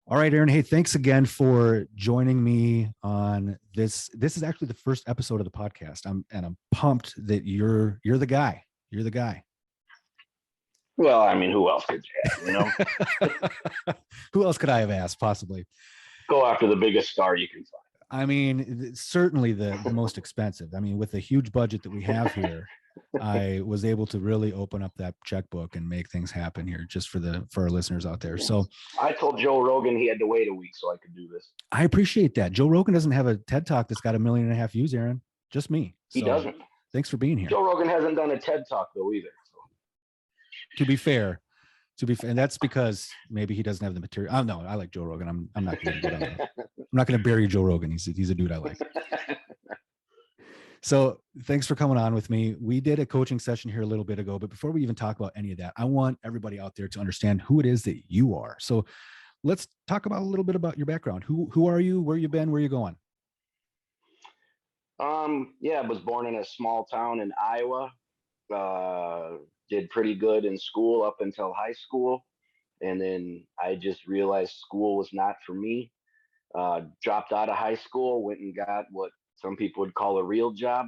All right, Aaron. Hey, thanks again for joining me on this. This is actually the first episode of the podcast. I'm pumped that you're the guy. You're the guy. Well, I mean, who else could you ask, Who else could I have asked, possibly? Go after the biggest star you can find. I mean, certainly the most expensive. I mean, with the huge budget that we have here, I was able to really open up that checkbook and make things happen here just for our listeners out there. So I told Joe Rogan he had to wait a week so I could do this. I appreciate that. Joe Rogan doesn't have a TED Talk that's got 1.5 million views, Aaron. Just me. He doesn't. Thanks for being here. Joe Rogan hasn't done a TED Talk though either. So. To be fair, and that's because maybe he doesn't have the material. Oh no, I like Joe Rogan. I'm not going to bury Joe Rogan. He's a dude I like. So thanks for coming on with me. We did a coaching session here a little bit ago, but before we even talk about any of that, I want everybody out there to understand who it is that you are. So let's talk about a little bit about your background. Who are you? Where you been? Where you going? Yeah, I was born in a small town in Iowa. Did pretty good in school up until high school. And then I just realized school was not for me. Dropped out of high school, went and got what some people would call a real job.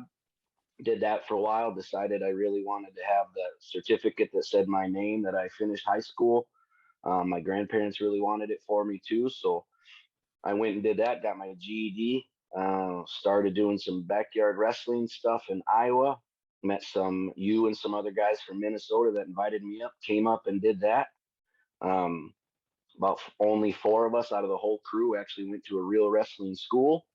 Did that for a while, decided I really wanted to have the certificate that said my name that I finished high school. My grandparents really wanted it for me too. So I went and did that, got my GED, started doing some backyard wrestling stuff in Iowa. Met you and some other guys from Minnesota that invited me up, came up and did that. About only 4 of us out of the whole crew actually went to a real wrestling school.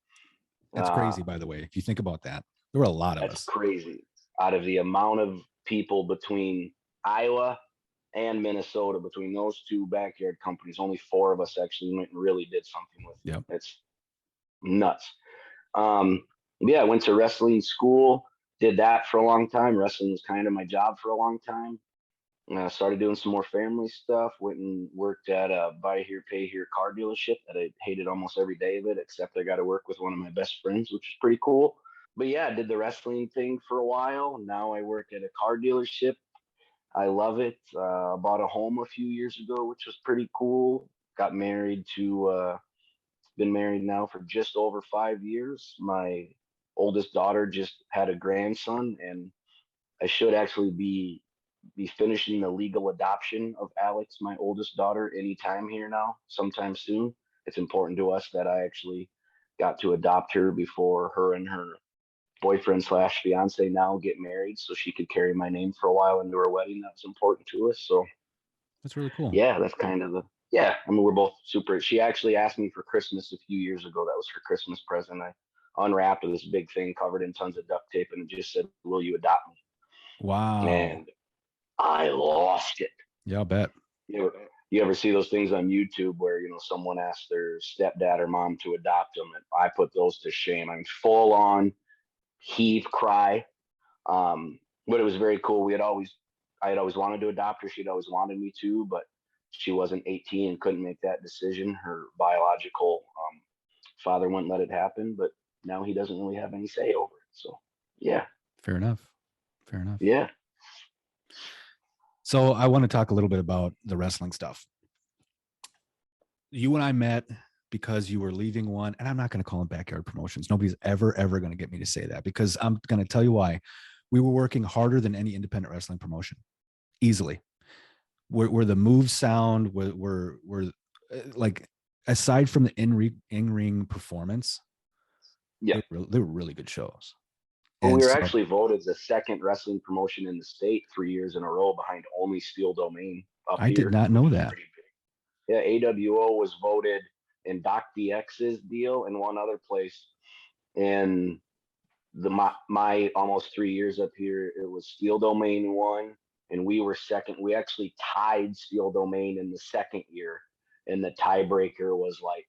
That's crazy, by the way. If you think about that, there were a lot of us. That's crazy. Out of the amount of people between Iowa and Minnesota, between those 2 backyard companies, only 4 of us actually went and really did something with it. Yep. It's nuts. Yeah, I went to wrestling school. Did that for a long time. Wrestling was kind of my job for a long time. Started doing some more family stuff. Went and worked at a buy here, pay here car dealership that I hated almost every day of it, except I got to work with one of my best friends, which is pretty cool. But yeah, I did the wrestling thing for a while. Now I work at a car dealership. I love it. Bought a home a few years ago, which was pretty cool. Got married to, been married now for just over 5 years. My oldest daughter just had a grandson, and I should actually be finishing the legal adoption of Alex, my oldest daughter, anytime here now, sometime soon. It's important to us that I actually got to adopt her before her and her boyfriend / fiance now get married, so she could carry my name for a while into her wedding. That was important to us. So that's really cool. Yeah, that's kind of I mean, we're both super. She actually asked me for Christmas a few years ago. That was her Christmas present. I unwrapped this big thing covered in tons of duct tape, and it just said, "Will you adopt me?" Wow. And I lost it. Yeah, I'll bet. You ever see those things on YouTube where, someone asks their stepdad or mom to adopt them? And I put those to shame. I mean, full on heave, cry. But it was very cool. I had always wanted to adopt her. She'd always wanted me to, but she wasn't 18 and couldn't make that decision. Her biological father wouldn't let it happen, but now he doesn't really have any say over it. So, yeah. Fair enough. Yeah. So I want to talk a little bit about the wrestling stuff. You and I met because you were leaving one, and I'm not going to call them backyard promotions. Nobody's ever going to get me to say that, because I'm going to tell you why. We were working harder than any independent wrestling promotion, easily. Where the moves sound, were like, aside from the in-ring performance, yeah, they were really good shows. Well, we were actually voted the second wrestling promotion in the state 3 years in a row, behind only Steel Domain. I did not know that. Yeah, AWO was voted in Doc DX's deal and one other place. And my almost 3 years up here, it was Steel Domain won, and we were second. We actually tied Steel Domain in the second year, and the tiebreaker was like,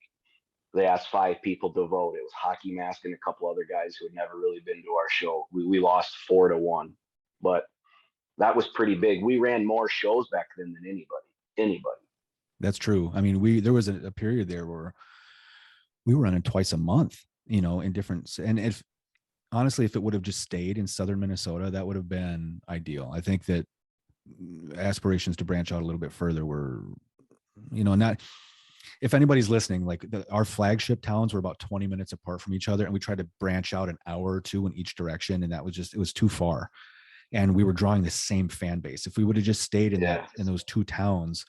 they asked 5 people to vote. It was Hockey Mask and a couple other guys who had never really been to our show. We lost 4-1, but that was pretty big. We ran more shows back then than anybody. That's true. I mean, there was a period there where we were running twice a month, in different, and if it would have just stayed in southern Minnesota, that would have been ideal. I think that aspirations to branch out a little bit further were, not, if anybody's listening, like our flagship towns were about 20 minutes apart from each other, and we tried to branch out an hour or two in each direction, and that was just, it was too far. And we were drawing the same fan base. If we would have just stayed in in those two towns,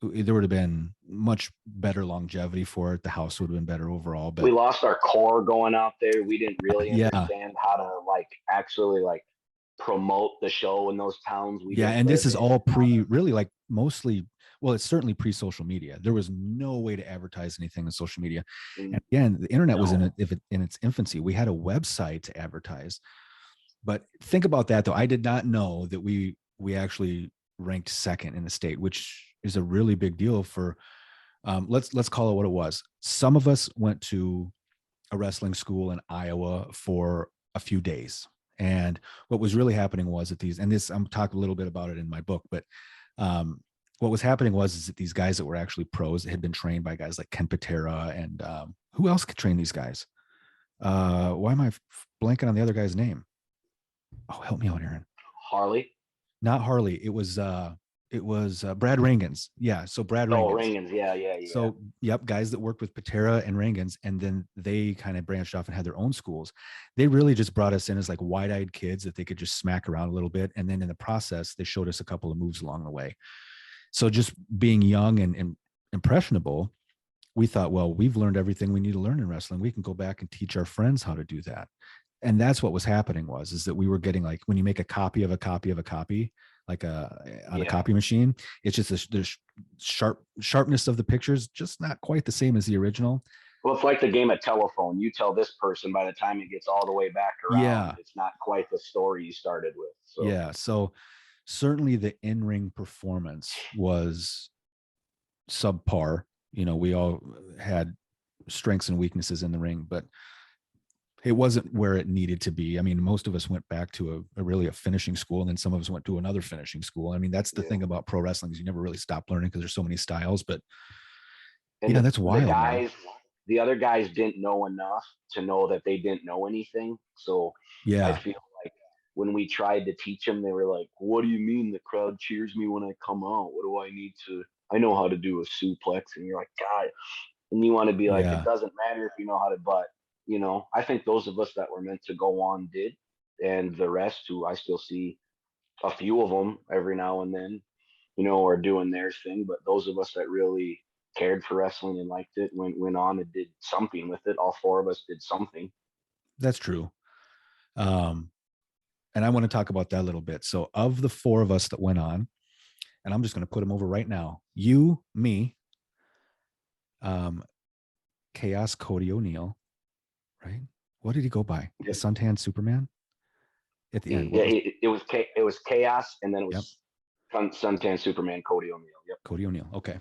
there would have been much better longevity for it. The house would have been better overall. But we lost our core going out there. We didn't really understand how to like actually like promote the show in those towns. And this is all really like mostly, well, it's certainly pre-social media. There was no way to advertise anything on social media. And again, the internet was in its infancy. We had a website to advertise. But think about that, though. I did not know that we actually ranked second in the state, which is a really big deal for, let's call it what it was. Some of us went to a wrestling school in Iowa for a few days. And what was really happening was that these, and this, I'm talking a little bit about it in my book, but what was happening is that these guys that were actually pros that had been trained by guys like Ken Patera and who else could train these guys? Why am I blanking on the other guy's name? Oh, help me out, Aaron. Harley? Not Harley. It was Brad Rangens. Yeah. So Brad Rangens. Oh, Rangens. Yeah. So, yep. Guys that worked with Patera and Rangens, and then they kind of branched off and had their own schools. They really just brought us in as like wide-eyed kids that they could just smack around a little bit. And then in the process, they showed us a couple of moves along the way. So just being young and impressionable, we thought, well, we've learned everything we need to learn in wrestling. We can go back and teach our friends how to do that. And that's what was happening is that we were getting, like, when you make a copy of a copy of a copy, like on a copy machine, it's just the sharpness of the pictures, just not quite the same as the original. Well, it's like the game of telephone. You tell this person, by the time it gets all the way back around, it's not quite the story you started with. So. Yeah. So certainly the in-ring performance was subpar. You know, we all had strengths and weaknesses in the ring, but it wasn't where it needed to be. I mean, most of us went back to a finishing school, and then some of us went to another finishing school. I mean, that's the thing about pro wrestling, is you never really stop learning because there's so many styles. But that's wild. The other guys didn't know enough to know that they didn't know anything. So I feel like when we tried to teach them, they were like, "What do you mean the crowd cheers me when I come out? What do I need to? I know how to do a suplex." And you're like, God, and you want to be like, it doesn't matter if you know how to, but I think those of us that were meant to go on did, and the rest, who I still see a few of them every now and then, are doing their thing. But those of us that really cared for wrestling and liked it went on and did something with it. All four of us did something. That's true. And I want to talk about that a little bit. So of the four of us that went on, and I'm just going to put them over right now, you, me, Chaos Cody O'Neill, right? What did he go by? The Suntan Superman? At the end. It was Chaos, and then it was Suntan Superman, Cody O'Neill. Yep. Cody O'Neill. Okay.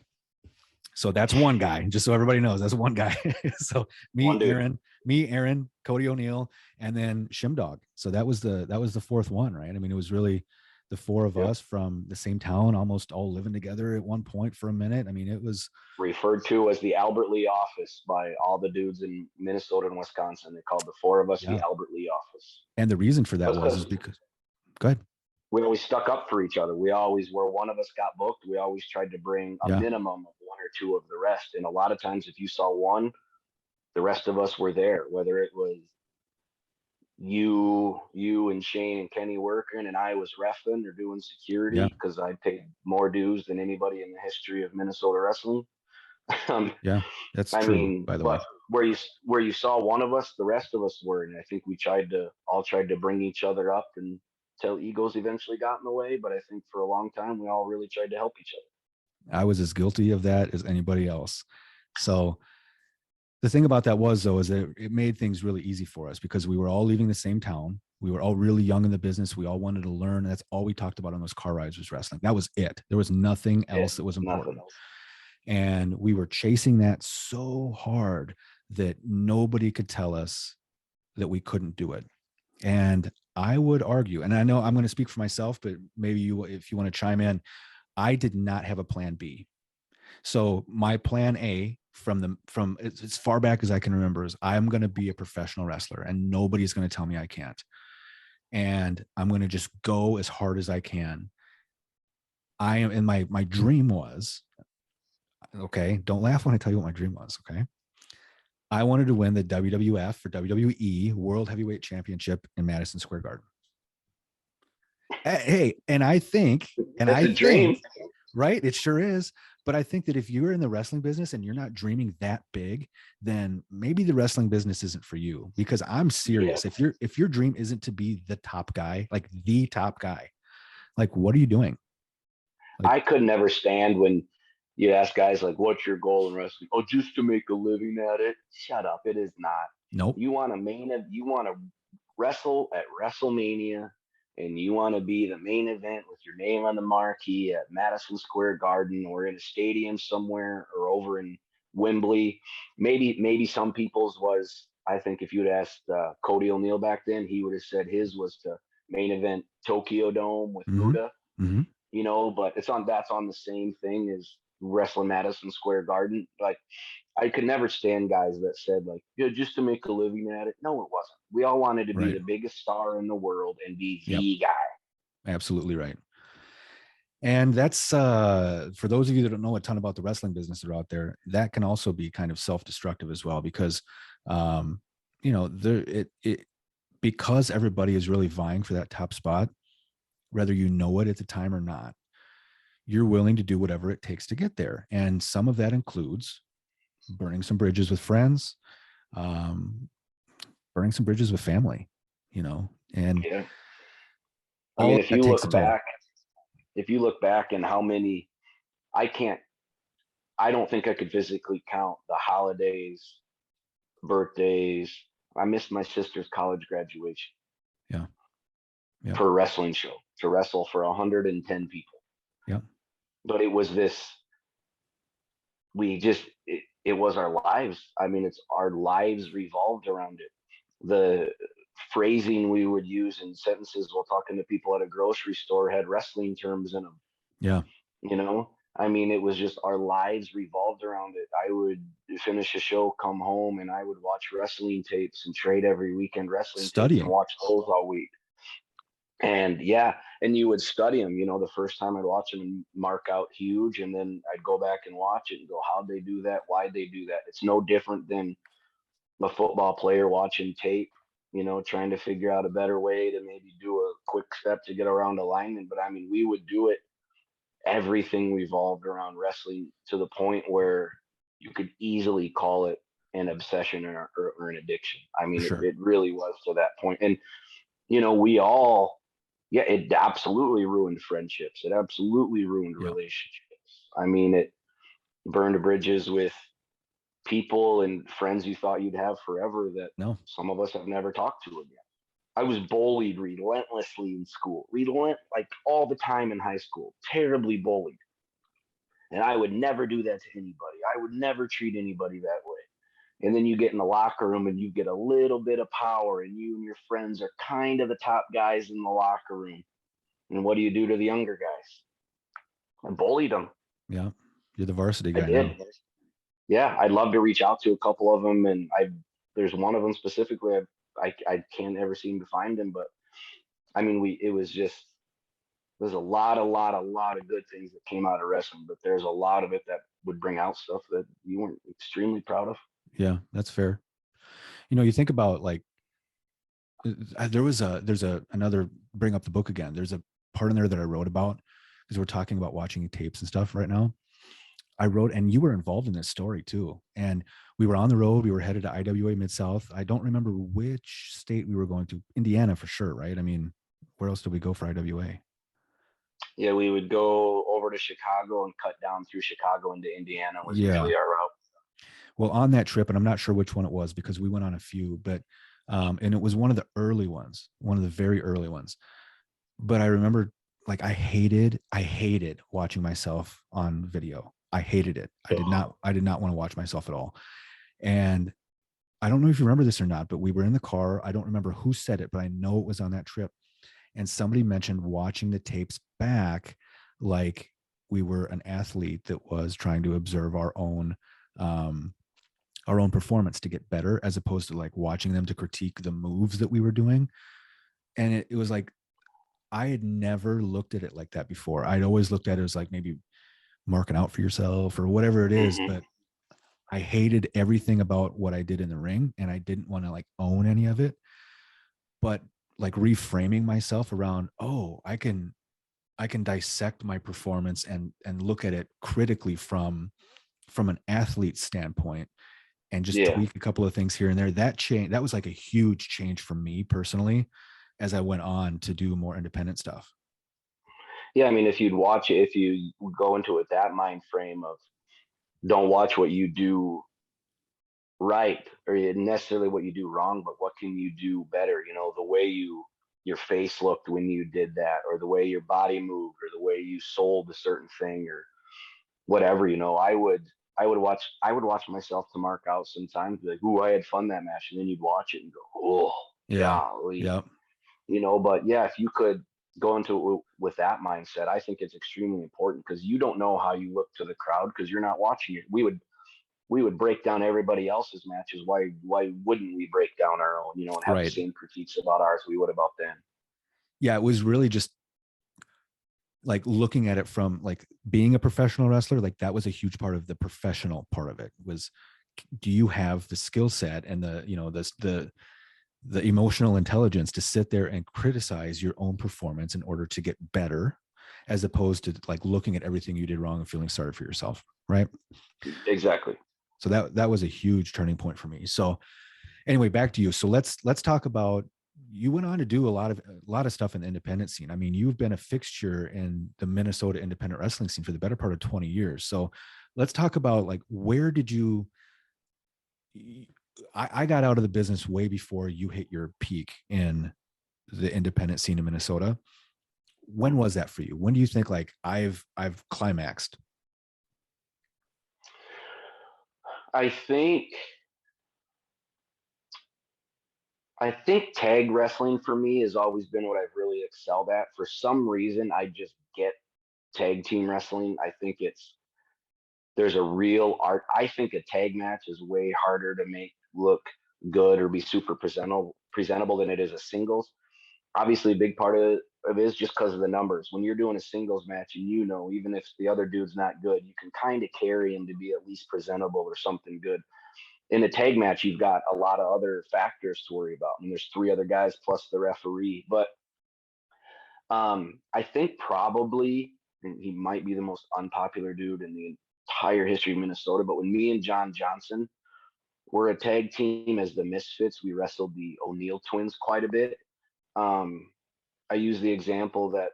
So that's one guy, just so everybody knows, that's one guy. So me, Aaron, Cody O'Neill, and then Shimdog. So that was the fourth one, right? I mean, it was really the four of us from the same town, almost all living together at one point for a minute. I mean, it was referred to as the Albert Lee office by all the dudes in Minnesota and Wisconsin. They called the four of us the Albert Lee office. And the reason for that was because, go ahead. We always stuck up for each other. We always, where one of us got booked, we always tried to bring a minimum of one or two of the rest. And a lot of times, if you saw one, the rest of us were there, whether it was you and Shane and Kenny working, and I was reffing or doing security because I paid more dues than anybody in the history of Minnesota wrestling. That's true, by the way. Where you saw one of us, the rest of us were, and I think we all tried to bring each other up, and until egos eventually got in the way. But I think for a long time, we all really tried to help each other. I was as guilty of that as anybody else. So the thing about that is that it made things really easy for us because we were all leaving the same town. We were all really young in the business. We all wanted to learn. That's all we talked about on those car rides was wrestling. That was it. There was nothing else that was important. And we were chasing that so hard that nobody could tell us that we couldn't do it. And I would argue, and I know I'm going to speak for myself, but maybe if you want to chime in, I did not have a plan B. So my plan A from as far back as I can remember is I'm going to be a professional wrestler and nobody's going to tell me I can't. And I'm going to just go as hard as I can. And my dream was, Okay. Don't laugh when I tell you what my dream was. Okay. I wanted to win the WWF or WWE World Heavyweight Championship in Madison Square Garden. Hey, and I think, It's a dream. right, it sure is. But I think that if you're in the wrestling business and you're not dreaming that big, then maybe the wrestling business isn't for you. Because I'm serious. Yeah. If your dream isn't to be the top guy, like the top guy, like what are you doing? Like, I could never stand when you ask guys like, "What's your goal in wrestling?" Oh, just to make a living at it. Shut up! It is not. nope. You want to you want to wrestle at WrestleMania, and you want to be the main event with your name on the marquee at Madison Square Garden or in a stadium somewhere or over in Wembley. Maybe some people's was. I think if you'd asked Cody O'Neal back then, he would have said his was to main event Tokyo Dome with Mm-hmm. Muda. Mm-hmm. But that's on the same thing as wrestling Madison Square Garden. Like I could never stand guys that said like, yeah, just to make a living at it. No, it wasn't. We all wanted to be Right. the biggest star in the world and be Yep. the guy. Absolutely right. And that's for those of you that don't know a ton about the wrestling business that are out there, that can also be kind of self-destructive as well, because because everybody is really vying for that top spot, whether you know it at the time or not, you're willing to do whatever it takes to get there. And some of that includes burning some bridges with friends, burning some bridges with family, and Yeah. I all mean, of that takes a toll. if you look back and how many, I can't, I don't think I could physically count the holidays, birthdays. I missed my sister's college graduation Yeah. Yeah. for a wrestling show to wrestle for 110 people. Yeah. But it was this, it was our lives. I mean, it's our lives revolved around it. The phrasing we would use in sentences while talking to people at a grocery store had wrestling terms in them. Yeah. I mean, it was just our lives revolved around it. I would finish a show, come home, and I would watch wrestling tapes and trade every weekend wrestling tapes and Studying. watch those all week. And yeah, and you would study them. The first time I'd watch them and mark out huge, and then I'd go back and watch it and go, how'd they do that? Why'd they do that? It's no different than a football player watching tape, trying to figure out a better way to maybe do a quick step to get around a lineman. But I mean, we would do it. Everything revolved around wrestling to the point where you could easily call it an obsession or an addiction. I mean, Sure. it really was to that point. And, we all, yeah, it absolutely ruined friendships. It absolutely ruined Yeah. relationships. I mean, it burned bridges with people and friends you thought you'd have forever that No. some of us have never talked to again. I was bullied relentlessly in school, like all the time in high school, terribly bullied. And I would never do that to anybody. I would never treat anybody that way. And then you get in the locker room and you get a little bit of power, and you and your friends are kind of the top guys in the locker room. And what do you do to the younger guys? I bullied them. Yeah. You're the varsity I guy did. now. Yeah, I'd love to reach out to a couple of them, and there's one of them specifically I can't ever seem to find him, but I mean it was just, there's a lot of good things that came out of wrestling, but there's a lot of it that would bring out stuff that you weren't extremely proud of. Yeah, that's fair. You think about like there's another, bring up the book again. There's a part in there that I wrote about, because we're talking about watching tapes and stuff right now. I wrote, and you were involved in this story too. And we were on the road. We were headed to IWA MidSouth. I don't remember which state we were going to. Indiana for sure, right? I mean, where else did we go for IWA? Yeah, we would go over to Chicago and cut down through Chicago into Indiana was Yeah. usually our route. Well, on that trip, and I'm not sure which one it was because we went on a few, but and it was one of the early ones, one of the very early ones. But I remember, like, I hated watching myself on video. I hated it. I did not want to watch myself at all. And I don't know if you remember this or not, but we were in the car. I don't remember who said it, but I know it was on that trip. And somebody mentioned watching the tapes back like we were an athlete that was trying to observe our own performance to get better, as opposed to like watching them to critique the moves that we were doing. And it was like, I had never looked at it like that before. I'd always looked at it as like maybe marking out for yourself or whatever it is. Mm-hmm. But I hated everything about what I did in the ring, and I didn't want to like own any of it. But like reframing myself around, oh, I can dissect my performance and look at it critically from an athlete standpoint and just Yeah. tweak a couple of things here and there. That was like a huge change for me personally as I went on to do more independent stuff. Yeah. I mean, if you'd watch it, if you go into it that mind frame of don't watch what you do right or necessarily what you do wrong, but what can you do better? You know, the way your face looked when you did that, or the way your body moved, or the way you sold a certain thing, or whatever. You know, I would watch myself to mark out sometimes, be like, "Ooh, I had fun that match," and then you'd watch it and go, "Oh, Yeah. golly," Yeah. you know. But yeah, if you could go into it with that mindset, I think it's extremely important because you don't know how you look to the crowd because you're not watching it. We would break down everybody else's matches. Why wouldn't we break down our own, you know, and have the Right. same critiques about ours we would about them? Yeah. It was really just like looking at it from like being a professional wrestler. Like that was a huge part of the professional part of it was, do you have the skill set and the, you know, the emotional intelligence to sit there and criticize your own performance in order to get better, as opposed to like looking at everything you did wrong and feeling sorry for yourself. Right. Exactly. So that was a huge turning point for me. So anyway, back to you. So let's talk about, you went on to do a lot of stuff in the independent scene. I mean, you've been a fixture in the Minnesota independent wrestling scene for the better part of 20 years. So let's talk about like, where did you, I got out of the business way before you hit your peak in the independent scene in Minnesota. When was that for you? When do you think like I've climaxed? I think I think tag wrestling for me has always been what I've really excelled at. For some reason, I just get tag team wrestling. I think there's a real art. I think a tag match is way harder to make look good or be super presentable than it is a singles. Obviously, a big part of it is just because of the numbers. When you're doing a singles match, and you know, even if the other dude's not good, you can kind of carry him to be at least presentable or something good. In a tag match, you've got a lot of other factors to worry about. And there's three other guys plus the referee. But I think probably he might be the most unpopular dude in the entire history of Minnesota. But when me and John Johnson were a tag team as the Misfits, we wrestled the O'Neill twins quite a bit. Um, I use the example that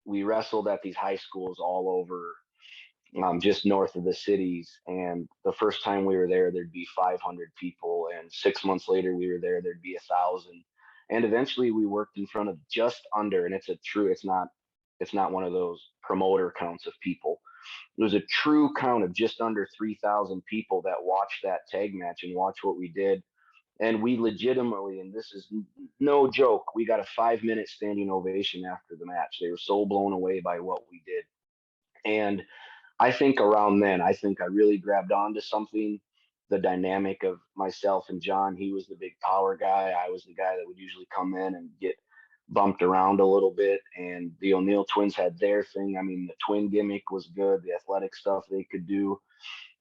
we wrestled at these high schools all over, just north of the cities. And the first time we were there, there'd be 500 people, and 6 months later, we were there, there'd be 1,000. And eventually, we worked in front of just under, and it's not one of those promoter counts of people. It was a true count of just under 3,000 people that watched that tag match and watched what we did. And we legitimately, and this is no joke, we got a 5 minute standing ovation after the match. They were so blown away by what we did. And I think around then, I think I really grabbed onto something. The dynamic of myself and John, he was the big power guy. I was the guy that would usually come in and get bumped around a little bit. And the O'Neill twins had their thing. I mean, the twin gimmick was good, the athletic stuff they could do.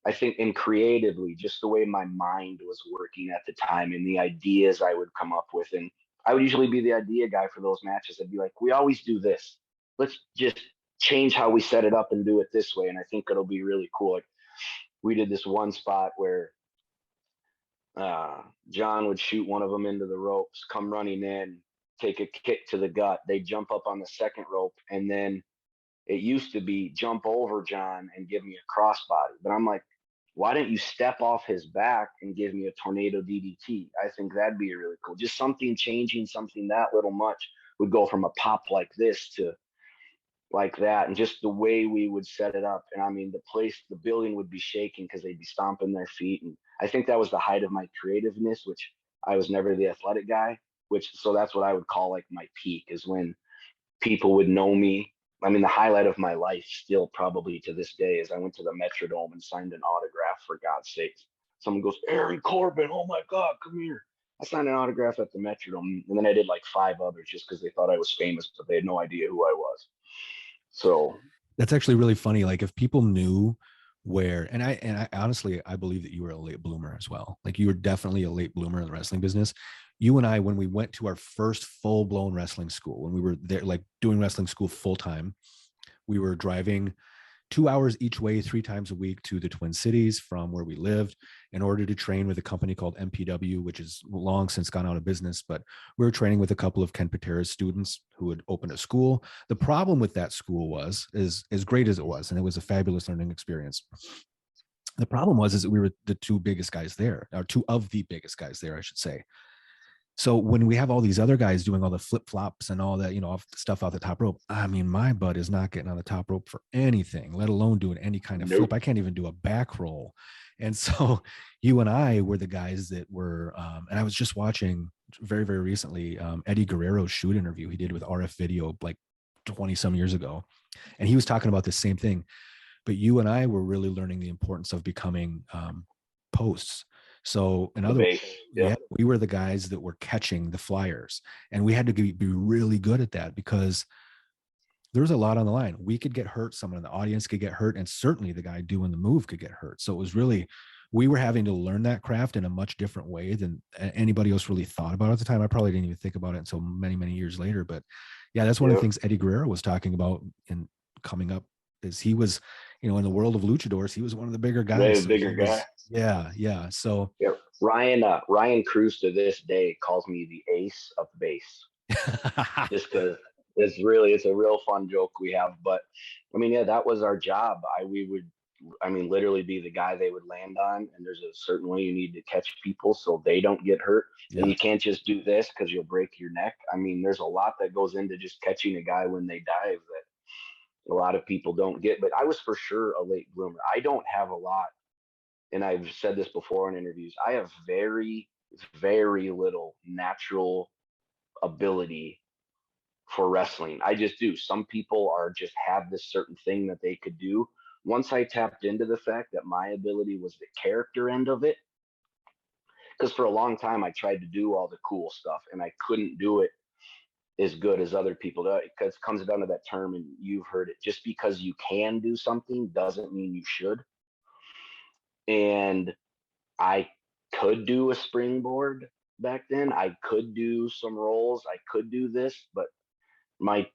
I think, and creatively, just the way my mind was working at the time and the ideas I would come up with. And I would usually be the idea guy for those matches. I'd be like, we always do this. Let's just change how we set it up and do it this way. And I think it'll be really cool. Like, we did this one spot where John would shoot one of them into the ropes, come running in, take a kick to the gut. They jump up on the second rope, and then it used to be jump over John and give me a crossbody. But I'm like, why didn't you step off his back and give me a tornado DDT? I think that'd be really cool. Just something changing something that little much would go from a pop like this to like that. And just the way we would set it up. And I mean, the building would be shaking because they'd be stomping their feet. And I think that was the height of my creativeness, which I was never the athletic guy, so that's what I would call like my peak, is when people would know me. I mean, the highlight of my life still probably to this day is I went to the Metrodome and signed an autograph, for God's sakes. Someone goes, Aaron Corbin, oh my God, come here. I signed an autograph at the Metrodome, and then I did like 5 others just because they thought I was famous, but they had no idea who I was. So That's actually really funny. Like if people knew where, and I honestly, I believe that you were a late bloomer as well. Like you were definitely a late bloomer in the wrestling business. You and I, when we went to our first full blown wrestling school, when we were there, like doing wrestling school full time, we were driving 2 hours each way, 3 times a week to the Twin Cities from where we lived in order to train with a company called MPW, which is long since gone out of business. But we were training with a couple of Ken Patera's students who had opened a school. The problem with that school was, is as great as it was, and it was a fabulous learning experience. The problem was, is that we were the two biggest guys there, or two of the biggest guys there, I should say. So when we have all these other guys doing all the flip flops and all that, off stuff out the top rope, I mean, my butt is not getting on the top rope for anything, let alone doing any kind of flip. Nope. I can't even do a back roll. And so you and I were the guys that were, and I was just watching very, very recently, Eddie Guerrero's shoot interview he did with RF Video like 20 some years ago. And he was talking about the same thing. But you and I were really learning the importance of becoming posts. So in other words, yeah, we were the guys that were catching the flyers, and we had to be really good at that because there's a lot on the line. We could get hurt, someone in the audience could get hurt, and certainly the guy doing the move could get hurt. So it was really, we were having to learn that craft in a much different way than anybody else really thought about at the time. I probably didn't even think about it until many, many years later. But yeah, that's one of the things Eddie Guerrero was talking about in coming up, is he was, in the world of luchadors, he was one of the bigger guys. Bigger guy. Yeah. So Ryan Cruz to this day calls me the ace of base, just because it's a real fun joke we have. But I mean, yeah, that was our job. We would, literally be the guy they would land on. And there's a certain way you need to catch people so they don't get hurt. Yeah. And you can't just do this because you'll break your neck. I mean, there's a lot that goes into just catching a guy when they dive that a lot of people don't get. But I was for sure a late bloomer. I don't have a lot, and I've said this before in interviews, I have very, very little natural ability for wrestling. I just do. Some people just have this certain thing that they could do. Once I tapped into the fact that my ability was the character end of it, because for a long time I tried to do all the cool stuff and I couldn't do it as good as other people do. Because it comes down to that term, and you've heard it, just because you can do something doesn't mean you should. And I could do a springboard back then. I could do some rolls. I could do this, but my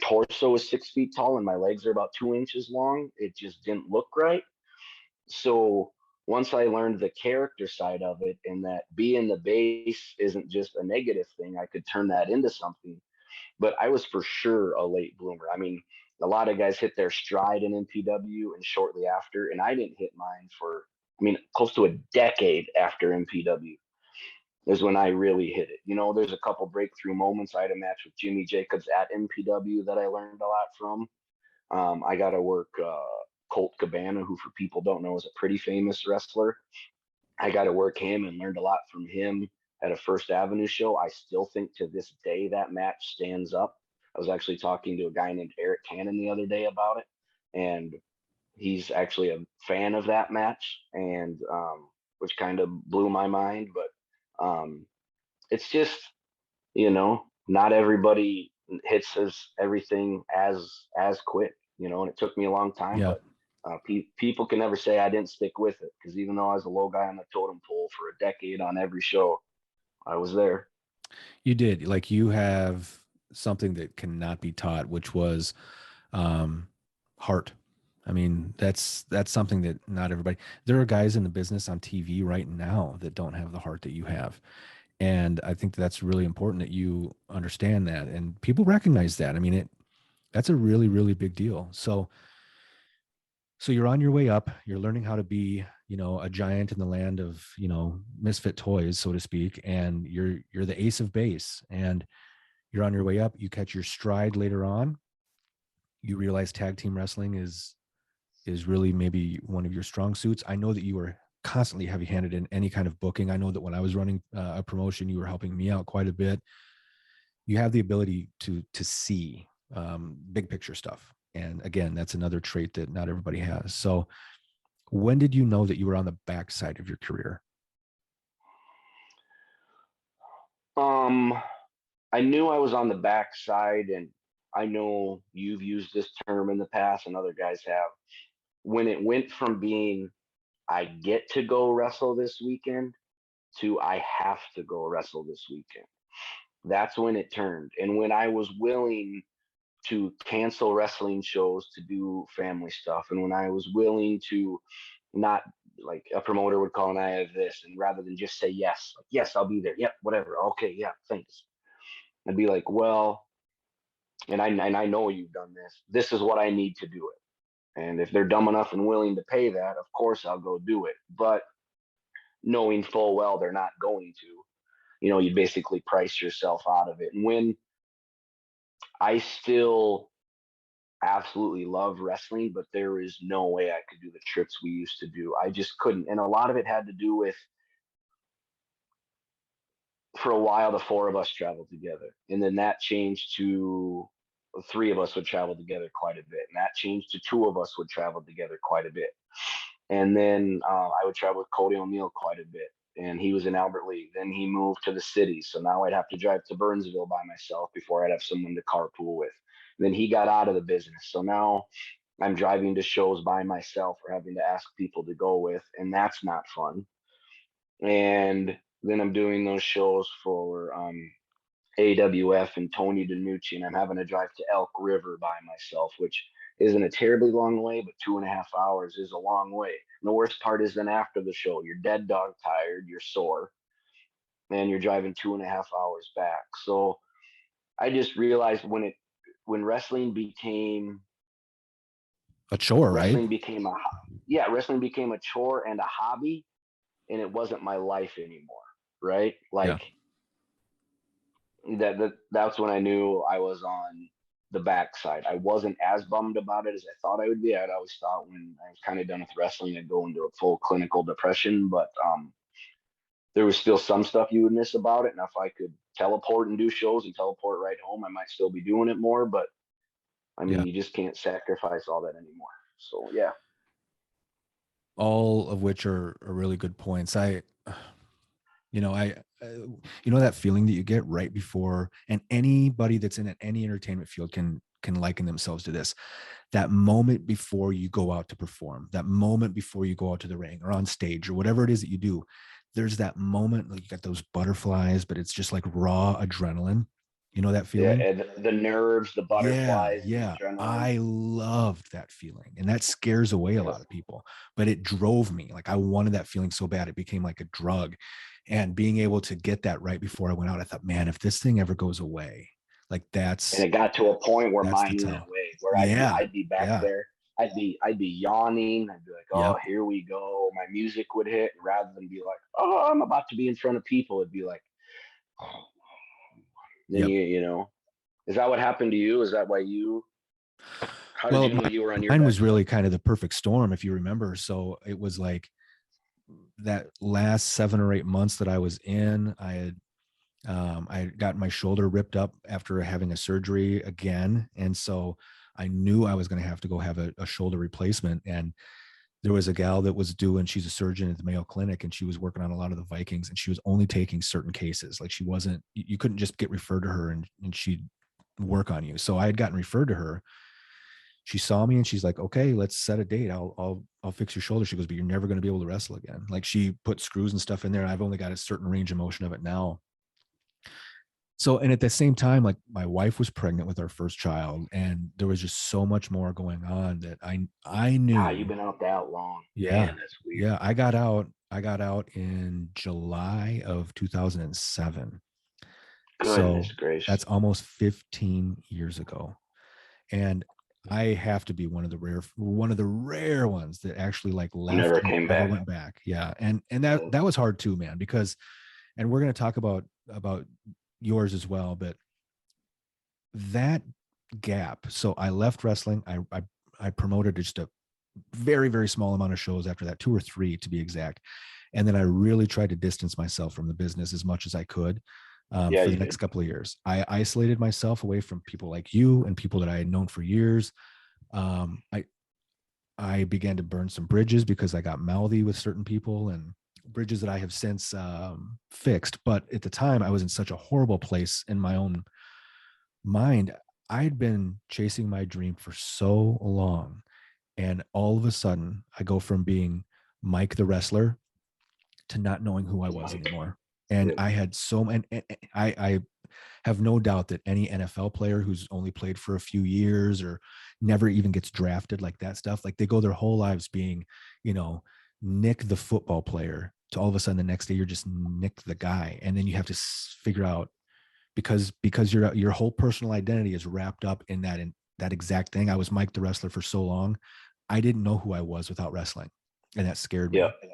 torso is 6 feet tall and my legs are about 2 inches long. It just didn't look right. So once I learned the character side of it, and that being the base isn't just a negative thing, I could turn that into something. But I was for sure a late bloomer. I mean, a lot of guys hit their stride in MPW and shortly after, and I didn't hit mine for, close to a decade after MPW is when I really hit it. There's a couple breakthrough moments. I had a match with Jimmy Jacobs at MPW that I learned a lot from. I got to work Colt Cabana, who for people don't know is a pretty famous wrestler. I got to work him and learned a lot from him at a First Avenue show. I still think to this day that match stands up. I was actually talking to a guy named Eric Cannon the other day about it, and he's actually a fan of that match, and which kind of blew my mind. But it's just, not everybody hits everything as quick, and it took me a long time. Yeah. But people can never say I didn't stick with it, because even though I was a low guy on the totem pole for a decade on every show, I was there. You did. Like, you have something that cannot be taught, which was heart. I mean, that's something that not everybody, there are guys in the business on TV right now that don't have the heart that you have. And I think that's really important that you understand that, and people recognize that. I mean, that's a really, really big deal. So you're on your way up, you're learning how to be, a giant in the land of, misfit toys, so to speak. And you're the ace of base, and you're on your way up. You catch your stride later on. You realize tag team wrestling is really maybe one of your strong suits. I know that you were constantly heavy-handed in any kind of booking. I know that when I was running a promotion, you were helping me out quite a bit. You have the ability to see big picture stuff. And again, that's another trait that not everybody has. So when did you know that you were on the backside of your career? I knew I was on the backside, and I know you've used this term in the past and other guys have. When it went from being, I get to go wrestle this weekend, to I have to go wrestle this weekend. That's when it turned. And when I was willing to cancel wrestling shows to do family stuff, and when I was willing to not, like a promoter would call and I have this, and rather than just say yes, like, yes, I'll be there. Yep, whatever. Okay, yeah, thanks. I'd be like, well, and I know you've done this. This is what I need to do it. And if they're dumb enough and willing to pay that, of course I'll go do it. But knowing full well they're not going to, you basically price yourself out of it. And when I still absolutely love wrestling, but there is no way I could do the trips we used to do. I just couldn't. And a lot of it had to do with, for a while, the four of us traveled together. And then that changed to three of us would travel together quite a bit. And that changed to two of us would travel together quite a bit. And then I would travel with Cody O'Neill quite a bit. And he was in Albert Lee. Then he moved to the city. So now I'd have to drive to Burnsville by myself before I'd have someone to carpool with. And then he got out of the business. So now I'm driving to shows by myself or having to ask people to go with. And that's not fun. And then I'm doing those shows for AWF and Tony DiNucci, and I'm having to drive to Elk River by myself, which isn't a terribly long way, but 2.5 hours is a long way. And the worst part is then after the show, you're dead dog tired, you're sore, and you're driving 2.5 hours back. So I just realized when wrestling became A chore, right? wrestling became a yeah, wrestling became a chore and a hobby, and it wasn't my life anymore, right? Like that's when I knew I was on the backside. I wasn't as bummed about it as I thought I would be. I'd always thought when I was kind of done with wrestling, I'd go into a full clinical depression, but there was still some stuff you would miss about it. And if I could teleport and do shows and teleport right home, I might still be doing it more. But I mean, Yeah. you just can't sacrifice all that anymore. So yeah. All of which are really good points. That feeling that you get right before, and anybody that's in any entertainment field can liken themselves to this, that moment before you go out to perform, that moment before you go out to the ring or on stage or whatever it is that you do. There's that moment, like you got those butterflies, but it's just like raw adrenaline. You know that feeling? Yeah, and the nerves, the butterflies, the adrenaline. I loved that feeling, and that scares away a lot of people, but it drove me. Like I wanted that feeling so bad, it became like a drug. And being able to get that right before I went out, I thought, man, if this thing ever goes away, like that's. And it got to a point where mine went tell. away, where I'd be back there. I'd be yawning. I'd be like, oh, here we go. My music would hit, and rather than be like, oh, I'm about to be in front of people, it'd be like, oh. Then is that what happened to you? Is that why you? How did you know you were on your? Mine was really kind of the perfect storm, if you remember. So it was like that last 7 or 8 months that I was in, I had got my shoulder ripped up after having a surgery again. And so I knew I was going to have to go have a shoulder replacement. And there was a gal that was doing, she's a surgeon at the Mayo Clinic, and she was working on a lot of the Vikings, and she was only taking certain cases. Like she wasn't, you couldn't just get referred to her and she'd work on you. So I had gotten referred to her. She saw me and she's like, okay, let's set a date. I'll fix your shoulder. She goes, but you're never going to be able to wrestle again. Like she put screws and stuff in there. I've only got a certain range of motion of it now. So, and at the same time, like my wife was pregnant with our first child, and there was just so much more going on that I knew. Ah, you've been out that long. Yeah. Man, that's weird. Yeah. I got out in July of 2007. Goodness gracious. That's almost 15 years ago. And I have to be one of the rare ones that actually like left, never came back. Went back. Yeah. And that was hard too, man, because, and we're going to talk about yours as well, but that gap. So I left wrestling. I promoted just a very, very small amount of shows after that, 2 or 3 to be exact. And then I really tried to distance myself from the business as much as I could for the next couple of years. I isolated myself away from people like you and people that I had known for years. I began to burn some bridges because I got mouthy with certain people, and bridges that I have since fixed. But at the time I was in such a horrible place in my own mind. I had been chasing my dream for so long. And all of a sudden, I go from being Mike the wrestler to not knowing who I was Mike. anymore. And Yeah. I had and I have no doubt that any NFL player who's only played for a few years or never even gets drafted, like that stuff, like they go their whole lives being, you know, Nick the football player, to all of a sudden the next day you're just Nick the guy. And then you have to figure out, because your whole personal identity is wrapped up in that exact thing. I was Mike the wrestler for so long. I didn't know who I was without wrestling. And that scared Yeah. me.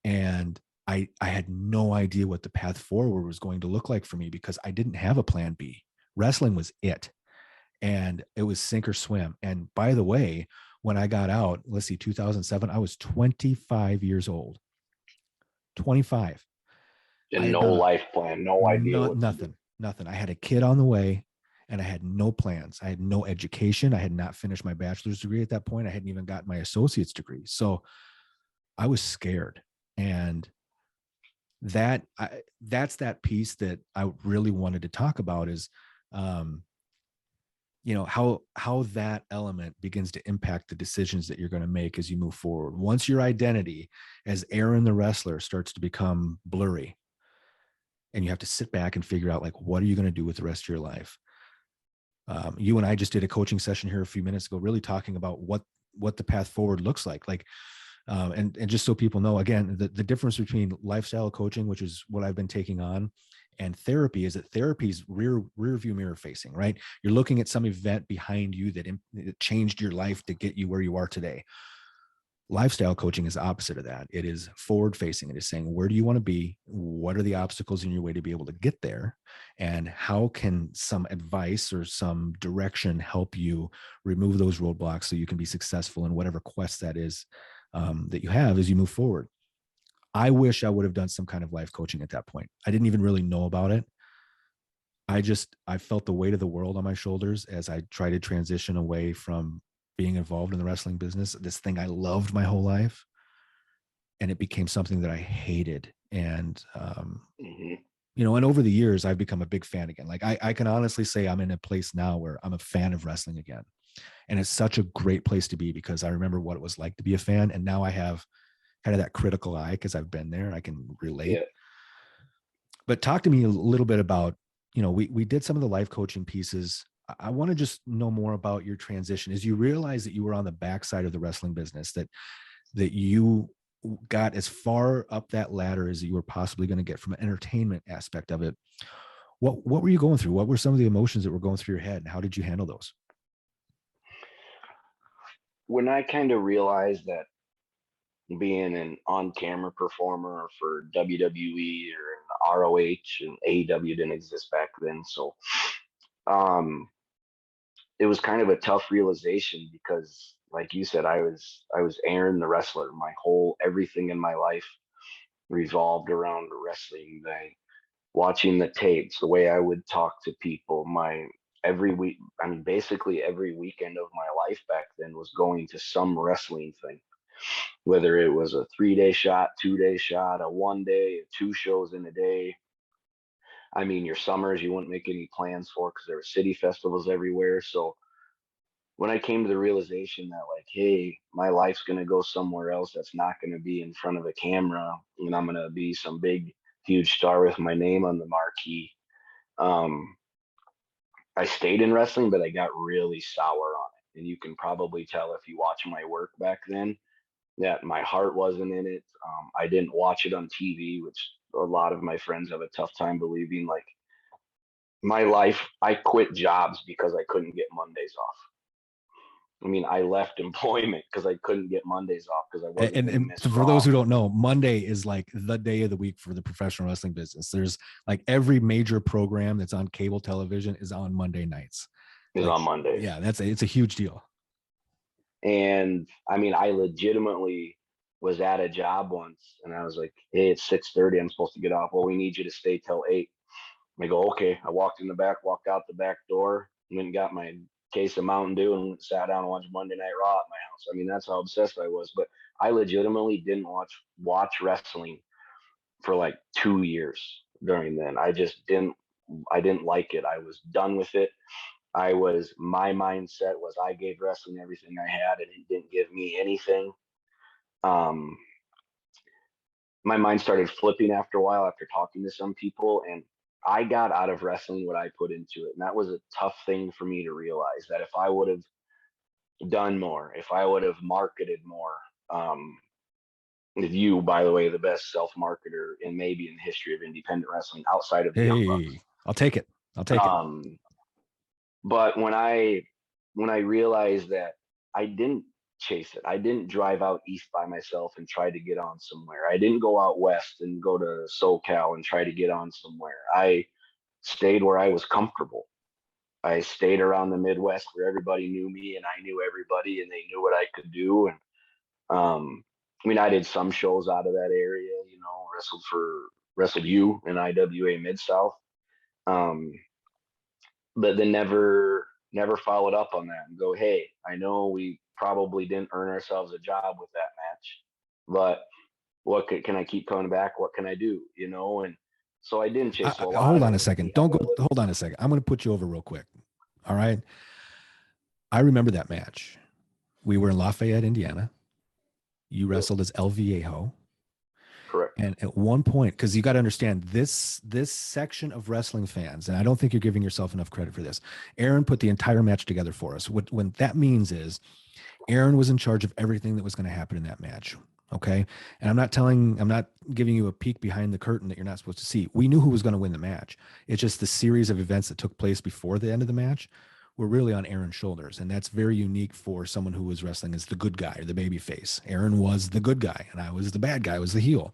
And I had no idea what the path forward was going to look like for me, because I didn't have a plan B. Wrestling was it. And it was sink or swim. And by the way, when I got out, let's see, 2007, I was 25 years old. 25. I And had no done life plan, no idea what to do. nothing. I had a kid on the way and I had no plans. I had no education. I had not finished my bachelor's degree at that point. I hadn't even gotten my associate's degree. So I was scared. And that's that piece that I really wanted to talk about is, um, how that element begins to impact the decisions that you're going to make as you move forward. Once your identity as Aaron the wrestler starts to become blurry, and you have to sit back and figure out, like, what are you going to do with the rest of your life? You and I just did a coaching session here a few minutes ago, really talking about what the path forward looks like. And just so people know, again, the difference between lifestyle coaching, which is what I've been taking on, and therapy is that therapy is rear view mirror facing, right? You're looking at some event behind you that changed your life to get you where you are today. Lifestyle coaching is the opposite of that. It is forward facing. It is saying, where do you want to be? What are the obstacles in your way to be able to get there? And how can some advice or some direction help you remove those roadblocks so you can be successful in whatever quest that is, that you have as you move forward? I wish I would have done some kind of life coaching at that point. I didn't even really know about it. I felt the weight of the world on my shoulders as I tried to transition away from being involved in the wrestling business, this thing I loved my whole life, and it became something that I hated. And Hmm. and over the years, I've become a big fan again. Like I can honestly say I'm in a place now where I'm a fan of wrestling again, and it's such a great place to be, because I remember what it was like to be a fan, and now I have kind of that critical eye because I've been there. I can relate. Yeah. But talk to me a little bit about, we did some of the life coaching pieces. I want to just know more about your transition as you realize that you were on the backside of the wrestling business, that you got as far up that ladder as you were possibly going to get from an entertainment aspect of it. What were you going through? What were some of the emotions that were going through your head, and how did you handle those? When I kind of realized that being an on-camera performer for WWE or ROH and AEW didn't exist back then, so um, it was kind of a tough realization because, like you said, I was Aaron the wrestler. My whole everything in my life revolved around wrestling. Watching the tapes, the way I would talk to people, my every week, I mean, basically every weekend of my life back then was going to some wrestling thing, whether it was a 3 day shot, 2 day shot, a 1 day, 2 shows in a day. I mean, your summers you wouldn't make any plans for because there were city festivals everywhere. So when I came to the realization that, like, hey, my life's gonna go somewhere else that's not gonna be in front of a camera, and I'm gonna be some big, huge star with my name on the marquee. Um, I stayed in wrestling, but I got really sour on it. And you can probably tell if you watch my work back then that my heart wasn't in it. I didn't watch it on TV, which a lot of my friends have a tough time believing. Like my life, I quit jobs because I couldn't get Mondays off. I mean, I left employment because I couldn't get Mondays off because I wasn't and, going to and miss for Raw. those who don't know, Monday is like the day of the week for the professional wrestling business. There's like every major program that's on cable television is on Monday nights. Is Like, on Mondays. yeah, it's a huge deal. And I mean, I legitimately was at a job once and I was like, hey, it's 6:30. I'm supposed to get off. Well, we need you to stay till 8. I go, okay. I walked in the back, walked out the back door, went and got my case of Mountain Dew and sat down and watched Monday Night Raw at my house. I mean, that's how obsessed I was. But I legitimately didn't watch wrestling for like 2 years during then. I just didn't like it. I was done with it. My mindset was I gave wrestling everything I had and it didn't give me anything. Um, my mind started flipping after a while after talking to some people, and I got out of wrestling what I put into it. And that was a tough thing for me to realize, that if I would have done more, if I would have marketed more, with you, by the way, the best self-marketer in maybe in the history of independent wrestling outside of the Young Bucks. Hey, I'll take it. I'll take it. But when I realized that I didn't chase it, I didn't drive out east by myself and try to get on somewhere. I didn't go out west and go to SoCal and try to get on somewhere. I stayed where I was comfortable. I stayed around the Midwest where everybody knew me and I knew everybody and they knew what I could do. And I mean, I did some shows out of that area, you know, wrestled you in IWA MidSouth. Um, but then never followed up on that and go, hey, I know we probably didn't earn ourselves a job with that match, but what can I keep coming back? What can I do? You know, and so I didn't chase a lot. Hold on a second. Don't go. Hold on a second. I'm going to put you over real quick. All right. I remember that match. We were in Lafayette, Indiana. You wrestled as El Viejo. Correct. And at one point, because you got to understand this section of wrestling fans, and I don't think you're giving yourself enough credit for this. Aaron put the entire match together for us. What that means is Aaron was in charge of everything that was going to happen in that match. Okay. And I'm not giving you a peek behind the curtain that you're not supposed to see. We knew who was going to win the match. It's just the series of events that took place before the end of the match were really on Aaron's shoulders. And that's very unique for someone who was wrestling as the good guy or the baby face. Aaron was the good guy and I was the bad guy, I was the heel.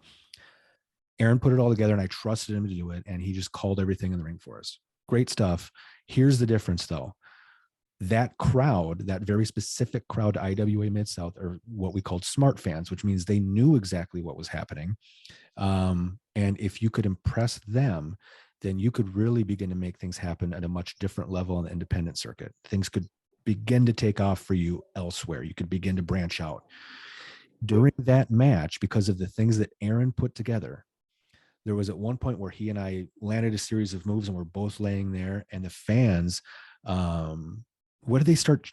Aaron put it all together and I trusted him to do it. And he just called everything in the ring for us. Great stuff. Here's the difference though. That crowd, that very specific crowd, IWA MidSouth, are what we called smart fans, which means they knew exactly what was happening. And if you could impress them, then you could really begin to make things happen at a much different level on the independent circuit. Things could begin to take off for you elsewhere. You could begin to branch out. During that match, because of the things that Aaron put together, there was at one point where he and I landed a series of moves and we're both laying there, and the fans, what did they start?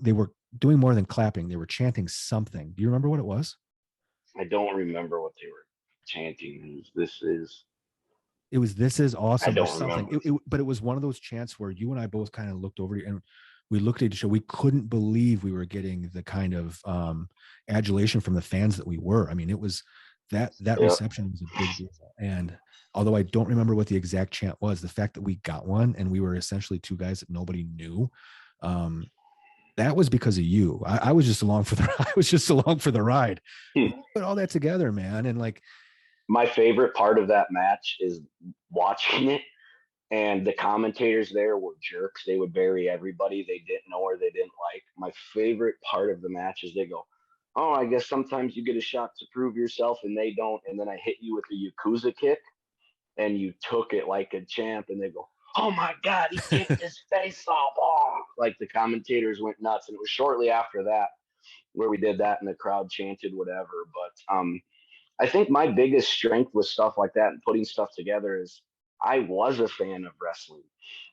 They were doing more than clapping. They were chanting something. Do you remember what it was? I don't remember what they were chanting. It was This is awesome. I don't remember. But it was one of those chants where you and I both kind of looked over and we looked at each other. We couldn't believe we were getting the kind of adulation from the fans that we were. I mean, it was that reception was a big deal. And although I don't remember what the exact chant was, the fact that we got one and we were essentially two guys that nobody knew, that was because of you. I was just along for the ride. Put all that together, man. And like, my favorite part of that match is watching it, and the commentators there were jerks. They would bury everybody they didn't know or they didn't like. My favorite part of the match is they go, oh, I guess sometimes you get a shot to prove yourself and they don't, and then I hit you with a Yakuza kick and you took it like a champ, and they go, oh my God, he kicked his face off. Oh, like the commentators went nuts. And it was shortly after that where we did that and the crowd chanted whatever. But I think my biggest strength with stuff like that and putting stuff together is I was a fan of wrestling.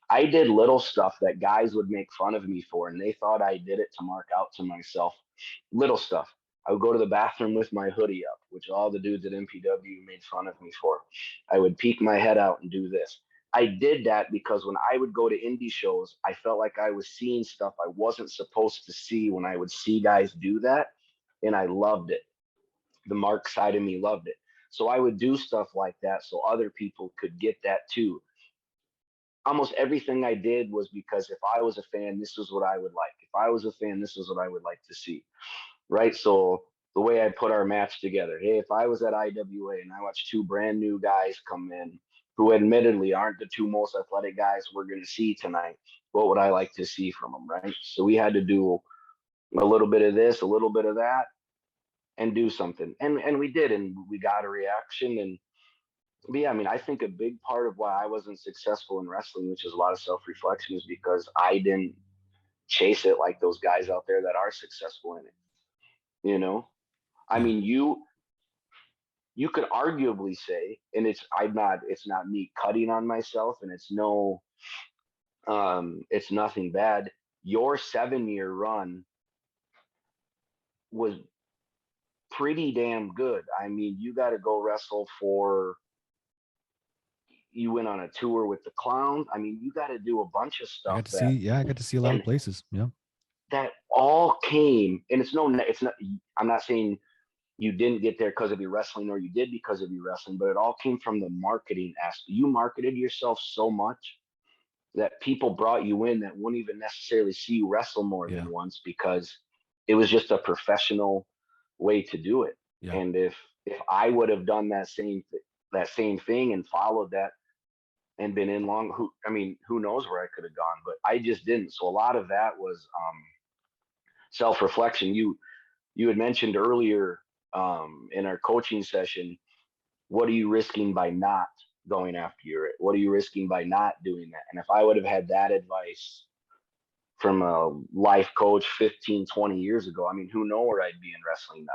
I did little stuff that guys would make fun of me for, and they thought I did it to mark out to myself. Little stuff. I would go to the bathroom with my hoodie up, which all the dudes at MPW made fun of me for. I would peek my head out and do this. I did that because when I would go to indie shows, I felt like I was seeing stuff I wasn't supposed to see when I would see guys do that, and I loved it. The Mark side of me loved it. So I would do stuff like that so other people could get that too. Almost everything I did was because if I was a fan, this is what I would like. If I was a fan, this is what I would like to see. Right. So the way I put our match together, hey, if I was at IWA and I watched two brand new guys come in who admittedly aren't the two most athletic guys we're going to see tonight, what would I like to see from them? Right. So we had to do a little bit of this, a little bit of that, and do something. And we did, and we got a reaction. And but yeah, I mean, I think a big part of why I wasn't successful in wrestling, which is a lot of self-reflection, is because I didn't chase it like those guys out there that are successful in it. You know, I mean, you could arguably say, and it's not me cutting on myself, and it's no It's nothing bad. Your 7-year run was pretty damn good. I mean, you got to go wrestle for, you went on a tour with the Clown. I mean, you got to do a bunch of I stuff got to see, I got to see a lot of places. Yeah. that all came, and it's not, I'm not saying you didn't get there because of your wrestling or you did because of your wrestling, but it all came from the marketing aspect. You marketed yourself so much that people brought you in that wouldn't even necessarily see you wrestle more than once, because it was just a professional way to do it. Yeah. And if I would have done that same thing and followed that and been in long, who knows where I could have gone, but I just didn't. So a lot of that was self-reflection. You had mentioned earlier in our coaching session, what are you risking by not going after your, what are you risking by not doing that? And if I would have had that advice from a life coach 15, 20 years ago, I mean, who knows where I'd be in wrestling now?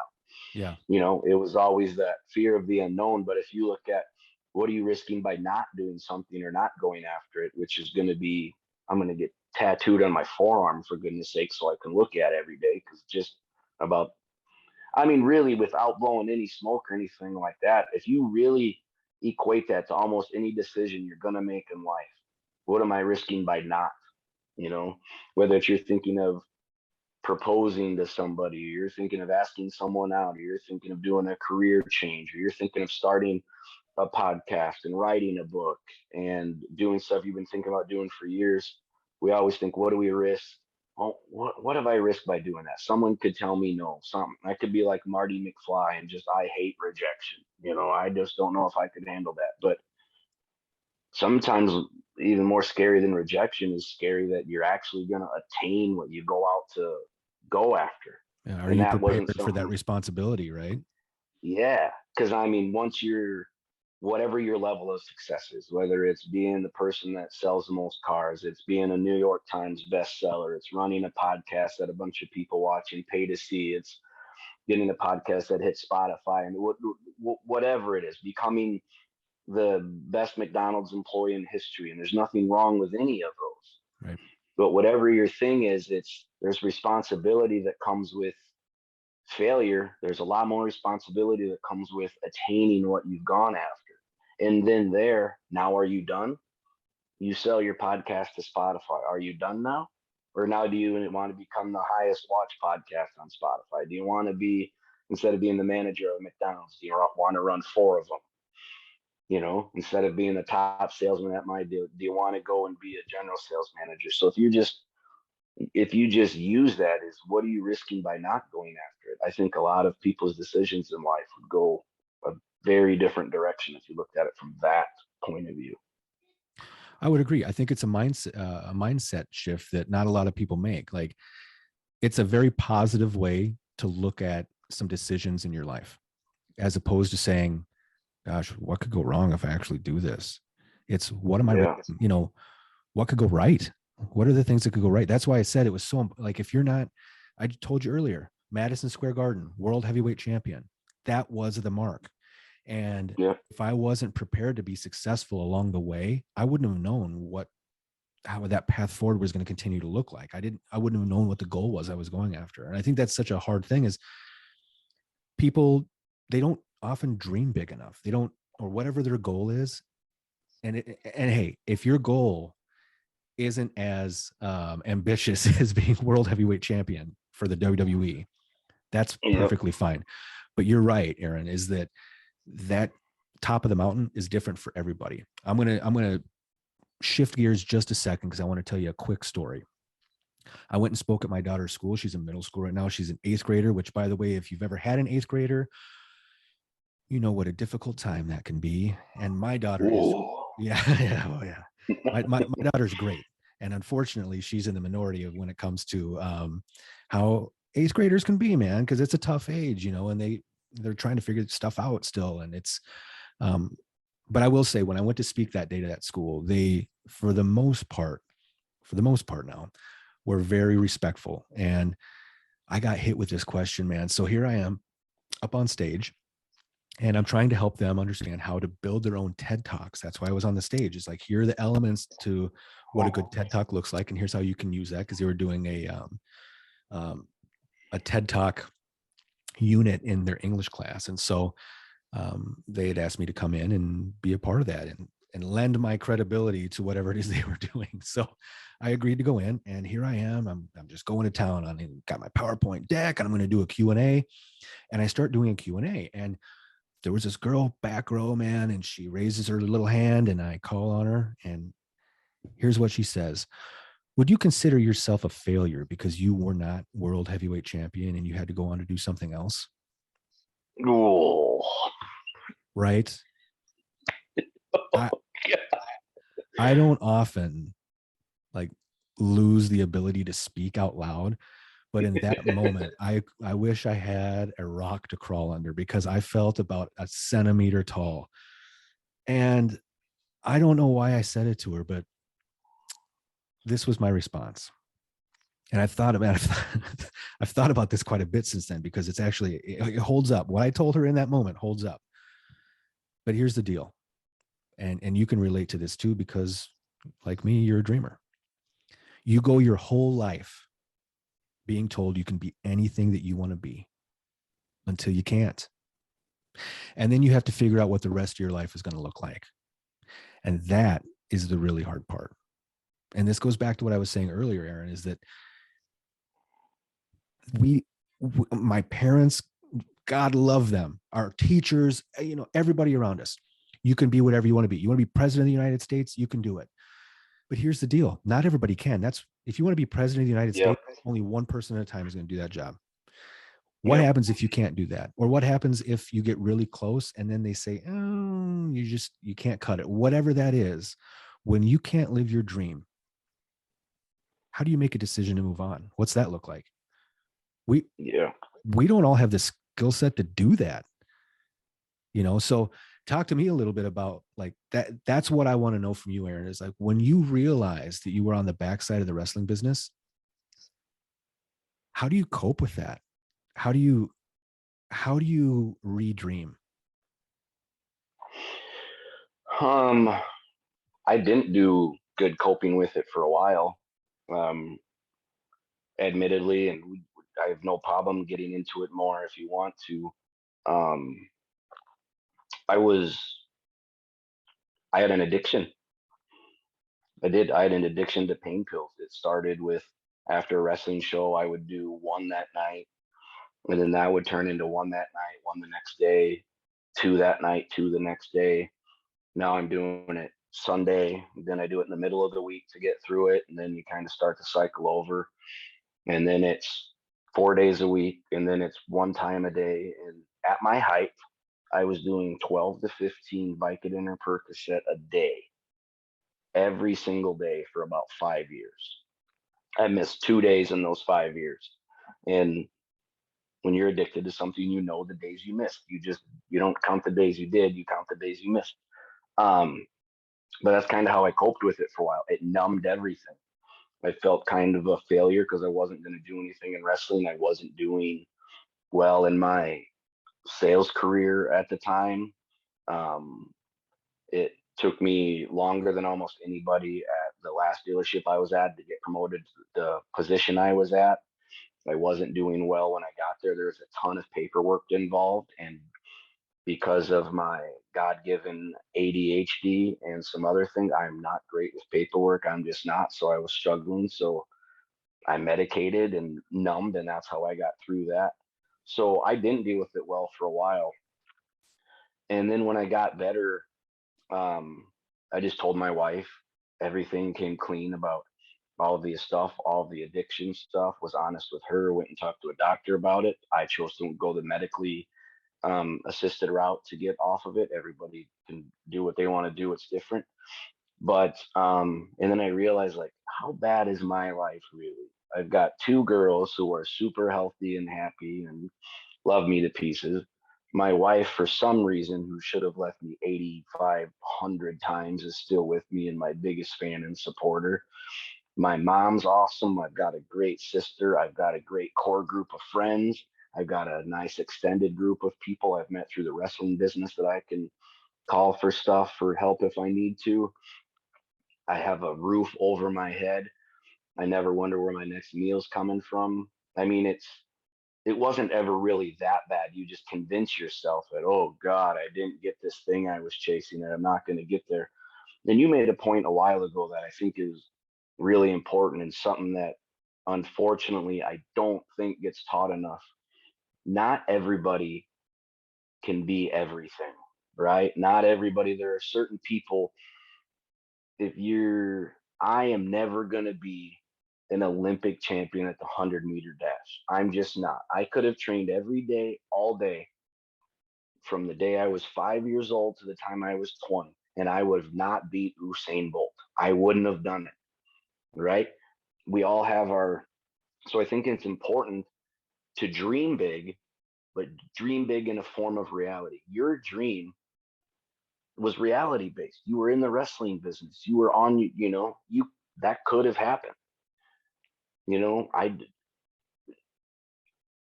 Yeah. You know, it was always that fear of the unknown. But if you look at what are you risking by not doing something or not going after it, which is going to be, I'm going to get tattooed on my forearm, for goodness sake, so I can look at it every day. Because just about, I mean, really, without blowing any smoke or anything like that, if you really equate that to almost any decision you're going to make in life, what am I risking by not? You know, whether it's you're thinking of proposing to somebody, or you're thinking of asking someone out, or you're thinking of doing a career change, or you're thinking of starting a podcast and writing a book and doing stuff you've been thinking about doing for years. We always think, what do we risk? Oh, what have I risked by doing that? Someone could tell me no. Something I could be like Marty McFly and just, I hate rejection. You know, I just don't know if I could handle that. But sometimes even more scary than rejection is scary that you're actually going to attain what you go out to go after. Yeah. Are And you that wasn't prepared for that something, responsibility? Right. yeah. Because I mean, once you're, whatever your level of success is, whether it's being the person that sells the most cars, it's being a New York Times bestseller, it's running a podcast that a bunch of people watch and pay to see, it's getting a podcast that hits Spotify, and whatever it is, becoming the best McDonald's employee in history. And there's nothing wrong with any of those. Right. But whatever your thing is, there's responsibility that comes with failure. There's a lot more responsibility that comes with attaining what you've gone after. And then now are you done? You sell your podcast to Spotify. Are you done now? Or now do you want to become the highest watch podcast on Spotify? Do you want to be, instead of being the manager of McDonald's, do you want to run 4 of them? You know, instead of being the top salesman at my deal, do you want to go and be a general sales manager? So if you just use that as, what are you risking by not going after it? I think a lot of people's decisions in life would go a very different direction if you looked at it from that point of view. I would agree. I think it's a mindset shift that not a lot of people make. Like, it's a very positive way to look at some decisions in your life, as opposed to saying, gosh, what could go wrong if I actually do this? It's, what am I, what could go right? What are the things that could go right? That's why I said it was so, like, if you're not, I told you earlier, Madison Square Garden, world heavyweight champion, that was the mark. And if I wasn't prepared to be successful along the way, I wouldn't have known how that path forward was going to continue to look like. I wouldn't have known what the goal was I was going after. And I think that's such a hard thing, is people, they don't often dream big enough. They don't, or whatever their goal is. And hey, if your goal isn't as ambitious as being world heavyweight champion for the WWE, that's perfectly fine. But you're right, Aaron, is that top of the mountain is different for everybody. I'm going to shift gears just a second, because I want to tell you a quick story. I went and spoke at my daughter's school. She's in middle school right now. She's an 8th grader, which, by the way, if you've ever had an 8th grader, you know what a difficult time that can be. And my daughter is, my daughter's great. And unfortunately, she's in the minority of when it comes to how 8th graders can be, man, because it's a tough age, you know, and they're trying to figure stuff out still. And it's, but I will say, when I went to speak that day to that school, they, for the most part now, were very respectful. And I got hit with this question, man. So here I am up on stage, And I'm trying to help them understand how to build their own TED Talks. That's why I was on the stage. It's like, here are the elements to what a good TED Talk looks like. And here's how you can use that. Because they were doing a TED Talk unit in their English class. And so they had asked me to come in and be a part of that and lend my credibility to whatever it is they were doing. So I agreed to go in, and here I am. I'm just going to town on it. Got my PowerPoint deck, and I'm going to do a Q&A. And I start doing a Q&A, and there was this girl back row, man, and she raises her little hand, and I call on her, and here's what she says. Would you consider yourself a failure because you were not world heavyweight champion and you had to go on to do something else? Oh, Right. I, I don't often like lose the ability to speak out loud, but in that moment, I wish I had a rock to crawl under, because I felt about a centimeter tall. And I don't know why I said it to her, but this was my response. And I've thought about I've thought about this quite a bit since then, because it's actually, it holds up. What I told her in that moment holds up. But here's the deal. And you can relate to this too, because like me, you're a dreamer. You go your whole life being told you can be anything that you want to be until you can't. And then you have to figure out what the rest of your life is going to look like. And that is the really hard part. And this goes back to what I was saying earlier, Aaron, is that my parents, God love them, our teachers, everybody around us. You can be whatever you want to be. You want to be president of the United States, you can do it. But here's the deal. Not everybody can. If you want to be president of the United States, only one person at a time is going to do that job. What happens if you can't do that? Or what happens if you get really close and then they say, oh, you can't cut it? Whatever that is, when you can't live your dream, how do you make a decision to move on? What's that look like? We don't all have the skill set to do that. So talk to me a little bit about like that. That's what I want to know from you, Aaron, is like, when you realized that you were on the backside of the wrestling business, how do you cope with that? How do you redream? I didn't do good coping with it for a while, admittedly, and I have no problem getting into it more if you want to. I had an addiction. I had an addiction to pain pills. It started with, after a wrestling show, I would do one that night, and then that would turn into one that night, one the next day, two that night, two the next day. Now I'm doing it Sunday, then I do it in the middle of the week to get through it, and then you kind of start to cycle over, and then it's 4 days a week, and then it's one time a day. And at my height, I was doing 12 to 15 Vicodin or Percocet a day, every single day for about 5 years. I missed 2 days in those 5 years. And when you're addicted to something, the days you missed. You don't count the days you did, you count the days you missed. But that's kind of how I coped with it for a while. It numbed everything. I felt kind of a failure because I wasn't going to do anything in wrestling. I wasn't doing well in my sales career at the time. It took me longer than almost anybody at the last dealership I was at to get promoted to the position I was at. I wasn't doing well when I got there. There was a ton of paperwork involved, and because of my God-given ADHD and some other things, I'm not great with paperwork. I'm just not. So I was struggling. So I medicated and numbed, and that's how I got through that. So I didn't deal with it well for a while. And then when I got better, I just told my wife. Everything came clean about all of the stuff, all of the addiction stuff, was honest with her, went and talked to a doctor about it. I chose to go the medically assisted route to get off of it. Everybody can do what they want to do. It's different. But, and then I realized, like, how bad is my life really? I've got two girls who are super healthy and happy and love me to pieces. My wife, for some reason, who should have left me 8,500 times, is still with me and my biggest fan and supporter. My mom's awesome. I've got a great sister. I've got a great core group of friends. I've got a nice extended group of people I've met through the wrestling business that I can call for stuff, for help if I need to. I have a roof over my head. I never wonder where my next meal's coming from. I mean, it wasn't ever really that bad. You just convince yourself that, oh God, I didn't get this thing I was chasing, and I'm not going to get there. And you made a point a while ago that I think is really important, and something that unfortunately I don't think gets taught enough. Not everybody can be everything, right? Not everybody. There are certain people, I am never going to be an Olympic champion at the 100-meter dash. I'm just not. I could have trained every day, all day, from the day I was 5 years old to the time I was 20, and I would have not beat Usain Bolt. I wouldn't have done it, right? We all have so I think it's important to dream big, but dream big in a form of reality. Your dream was reality based. You were in the wrestling business. You were on, that could have happened.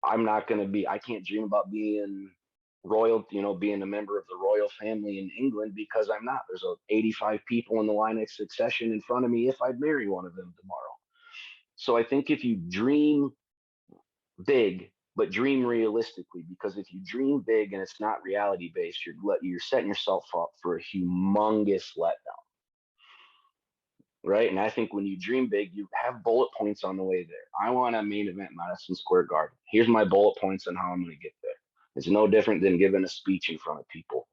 I'm not going to I can't dream about being royal, being a member of the royal family in England, because I'm not. There's 85 people in the line of succession in front of me if I'd marry one of them tomorrow. So I think if you dream big, but dream realistically, because if you dream big and it's not reality based, you're setting yourself up for a humongous letdown. Right. And I think when you dream big, you have bullet points on the way there. I want a main event Madison Square Garden. Here's my bullet points on how I'm going to get there. It's no different than giving a speech in front of people.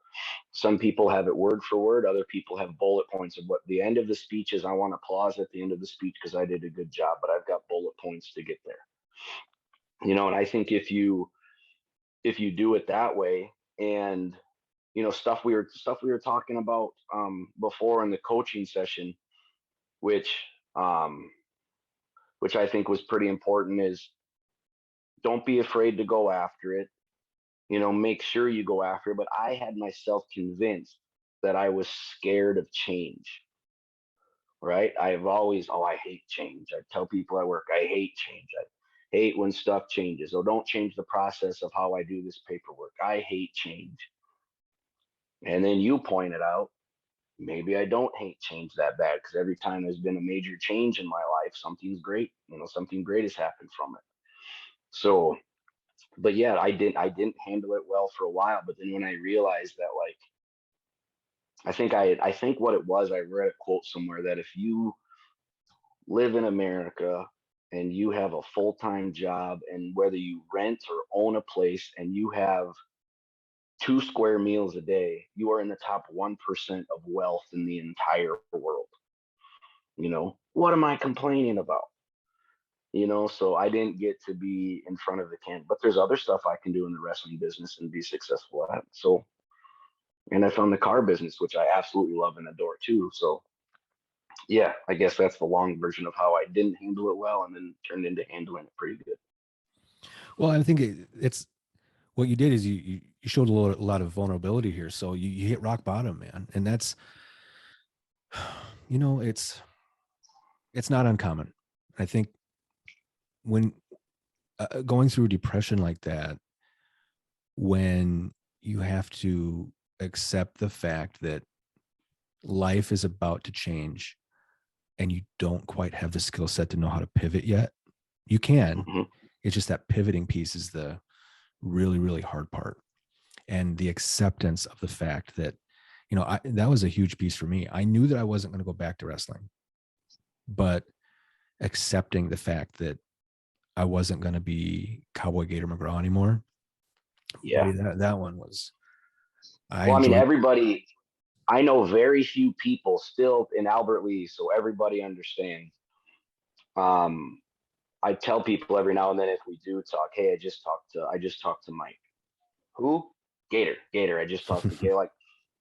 Some people have it word for word. Other people have bullet points of what the end of the speech is. I want applause at the end of the speech because I did a good job, but I've got bullet points to get there. And I think if you do it that way, and stuff we were talking about before in the coaching session, which I think was pretty important, is don't be afraid to go after it. Make sure you go after it. But I had myself convinced that I was scared of change. Right? I've always, I hate change. I tell people at work, I hate change. I hate when stuff changes. Or don't change the process of how I do this paperwork. I hate change. And then you pointed out, maybe I don't hate change that bad, because every time there's been a major change in my life, something's great. Something great has happened from it. So, but yeah, I didn't handle it well for a while. But then when I realized that, like, I think what it was, I read a quote somewhere that if you live in America and you have a full-time job, and whether you rent or own a place, and you have 2 square meals a day, you are in the top 1% of wealth in the entire world. What am I complaining about? So I didn't get to be in front of the camera, but there's other stuff I can do in the wrestling business and be successful at. So, and I found the car business, which I absolutely love and adore too. So yeah, I guess that's the long version of how I didn't handle it well, and then turned into handling it pretty good. Well, I think it's what you did is you showed a lot of vulnerability here. So you hit rock bottom, man. And that's, it's not uncommon. I think when going through depression like that, when you have to accept the fact that life is about to change and you don't quite have the skill set to know how to pivot yet, you can. Mm-hmm. It's just that pivoting piece is the really, really hard part. And the acceptance of the fact that, that was a huge piece for me. I knew that I wasn't going to go back to wrestling, but accepting the fact that I wasn't going to be Cowboy Gator McGraw anymore. Yeah. Buddy, that one was, I know very few people still in Albert Lee, so everybody understands. I tell people every now and then, if we do talk, hey, I just talked to Mike. Who? Gator. I just talked to Gator. Like,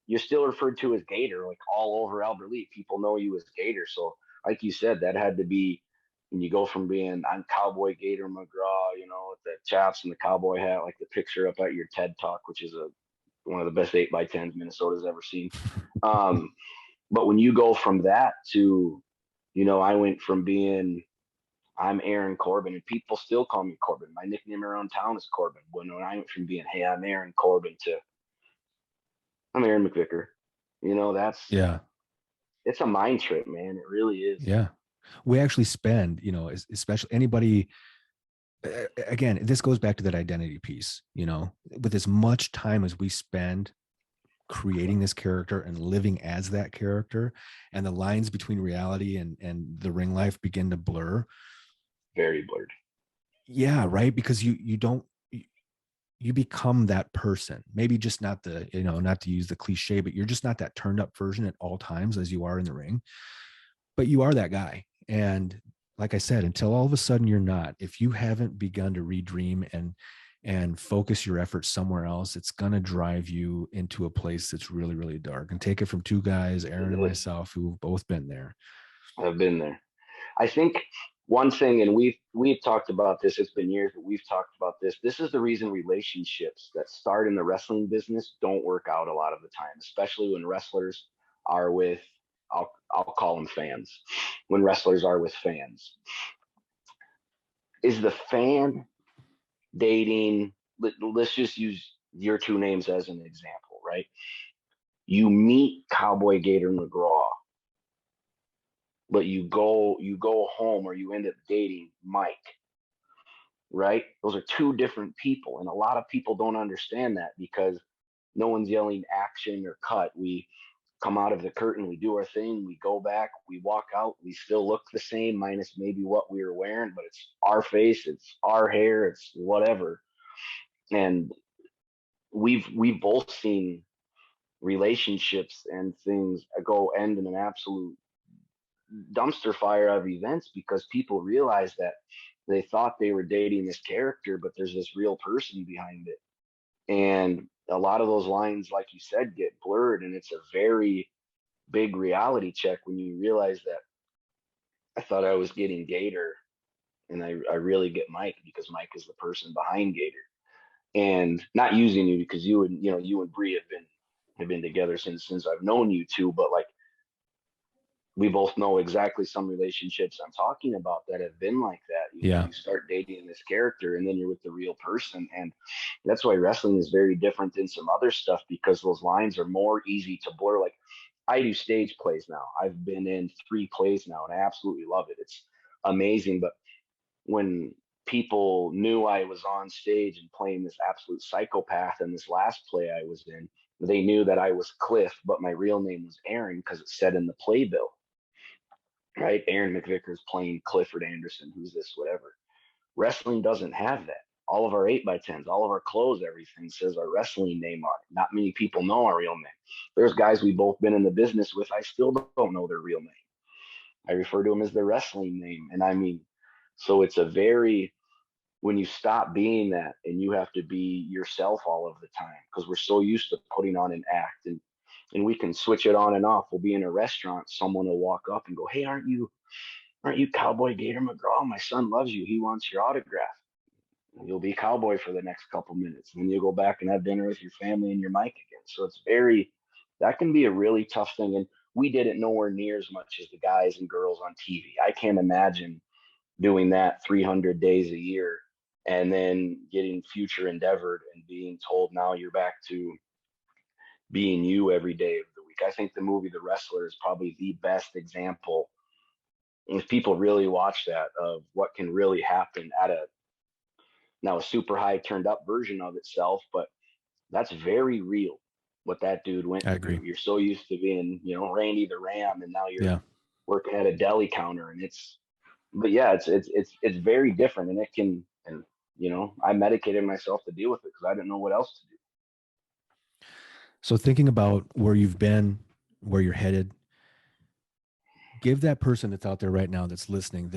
you're still referred to as Gator, like all over Albert Lee. People know you as Gator. So like you said, that had to be, when you go from being, I'm Cowboy Gator McGraw, with the chaps and the cowboy hat, like the picture up at your TED Talk, which is one of the best 8x10s Minnesota's ever seen. But when you go from that to, I went from being, I'm Aaron Corbin, and people still call me Corbin. My nickname around town is Corbin. When I went from being, hey, I'm Aaron Corbin to I'm Aaron McVicker. You know, Yeah. it's a mind trip, man. It really is. Yeah. We actually spend, especially anybody, again, this goes back to that identity piece, with as much time as we spend creating this character and living as that character, and the lines between reality and the ring life begin to blur. Very blurred. Yeah. Right. Because you become that person, maybe just not not to use the cliche, but you're just not that turned up version at all times as you are in the ring, but you are that guy. And like I said, until all of a sudden you're not, if you haven't begun to redream and focus your efforts somewhere else, it's going to drive you into a place that's really, really dark. And take it from two guys, Aaron and myself, who've both been there. I've been there. I think one thing, and we've talked about this, it's been years, but we've talked about this. This is the reason relationships that start in the wrestling business don't work out a lot of the time, especially when wrestlers are with, I'll call them fans, when wrestlers are with fans. Is the fan dating, let's just use your two names as an example, right? You meet Cowboy Gator McGraw, but you go home or you end up dating Mike, right? Those are two different people. And a lot of people don't understand that because no one's yelling action or cut. We come out of the curtain, we do our thing, we go back, we walk out, we still look the same, minus maybe what we were wearing, but it's our face, it's our hair, it's whatever. And we've both seen relationships and things go end in an absolute dumpster fire of events because people realize that they thought they were dating this character, but there's this real person behind it. And a lot of those lines, like you said, get blurred. And it's a very big reality check when you realize that I thought I was getting Gator and I really get Mike because Mike is the person behind Gator. And not using you because you and Bree have been together since I've known you two, but like we both know exactly some relationships I'm talking about that have been like that. You start dating this character and then you're with the real person. And that's why wrestling is very different than some other stuff because those lines are more easy to blur. Like I do stage plays now. I've been in 3 plays now and I absolutely love it. It's amazing. But when people knew I was on stage and playing this absolute psychopath in this last play I was in, they knew that I was Cliff, but my real name was Aaron because it said in the playbill. Right? Aaron McVicker is playing Clifford Anderson, who's this, whatever. Wrestling doesn't have that. All of our 8x10s, all of our clothes, everything says our wrestling name on it. Not many people know our real name. There's guys we've both been in the business with, I still don't know their real name. I refer to them as their wrestling name. And I mean, so it's a very, when you stop being that and you have to be yourself all of the time, because we're so used to putting on an act and we can switch it on and off. We'll be in a restaurant, someone will walk up and go, hey, aren't you Cowboy Gator McGraw? My son loves you. He wants your autograph. And you'll be Cowboy for the next couple minutes. And then you'll go back and have dinner with your family and your Mike again. So that can be a really tough thing. And we did it nowhere near as much as the guys and girls on TV. I can't imagine doing that 300 days a year and then getting future endeavored and being told now you're back to being you every day of the week. I think the movie The Wrestler is probably the best example, if people really watch that, of what can really happen at a super high turned up version of itself, but that's very real what that dude went through. I agree. You're so used to being, Randy the Ram, and now you're working at a deli counter, and it's very different, and it can, and I medicated myself to deal with it because I didn't know what else to do. So thinking about where you've been, where you're headed, give that person that's out there right now that's listening,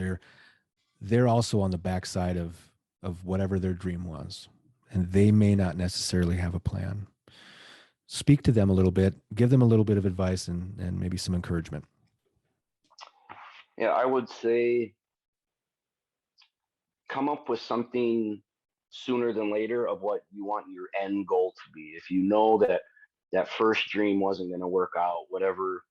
they're also on the backside of whatever their dream was, and they may not necessarily have a plan. Speak to them a little bit, give them a little bit of advice and maybe some encouragement. Yeah, I would say come up with something sooner than later of what you want your end goal to be. If you know that first dream wasn't going to work out, whatever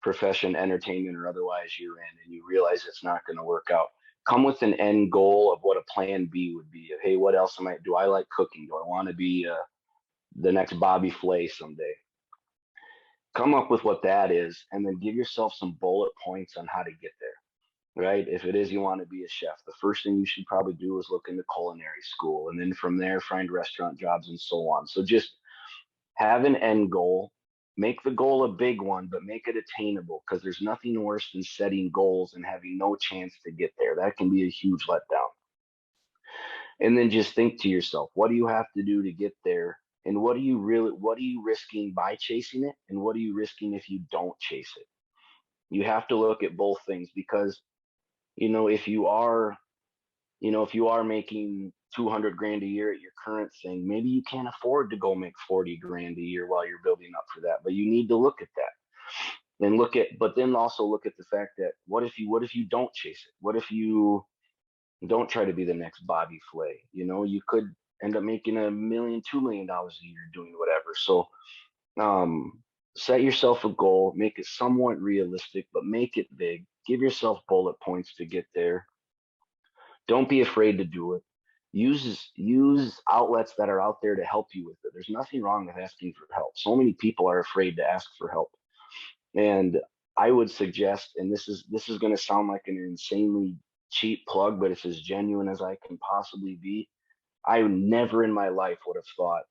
profession, entertainment or otherwise you're in, and you realize it's not going to work out, come with an end goal of what a plan B would be. Hey, what else do I like cooking? Do I want to be the next Bobby Flay someday? Come up with what that is, and then give yourself some bullet points on how to get there, right? If it is you want to be a chef, the first thing you should probably do is look into culinary school, and then from there find restaurant jobs and so on. So just have an end goal, make the goal a big one, but make it attainable, because there's nothing worse than setting goals and having no chance to get there. That can be a huge letdown. And then just think to yourself, what do you have to do to get there? And what are you risking by chasing it? And what are you risking if you don't chase it? You have to look at both things, because, if you are making 200 grand a year at your current thing, maybe you can't afford to go make 40 grand a year while you're building up for that. But you need to look at that and but then also look at the fact that what if you don't chase it? What if you don't try to be the next Bobby Flay? You could end up making $1 million, $2 million a year doing whatever. So set yourself a goal, make it somewhat realistic, but make it big. Give yourself bullet points to get there. Don't be afraid to do it. Use outlets that are out there to help you with it. There's nothing wrong with asking for help. So many people are afraid to ask for help. And I would suggest, and this is going to sound like an insanely cheap plug, but it's as genuine as I can possibly be. I never in my life would have thought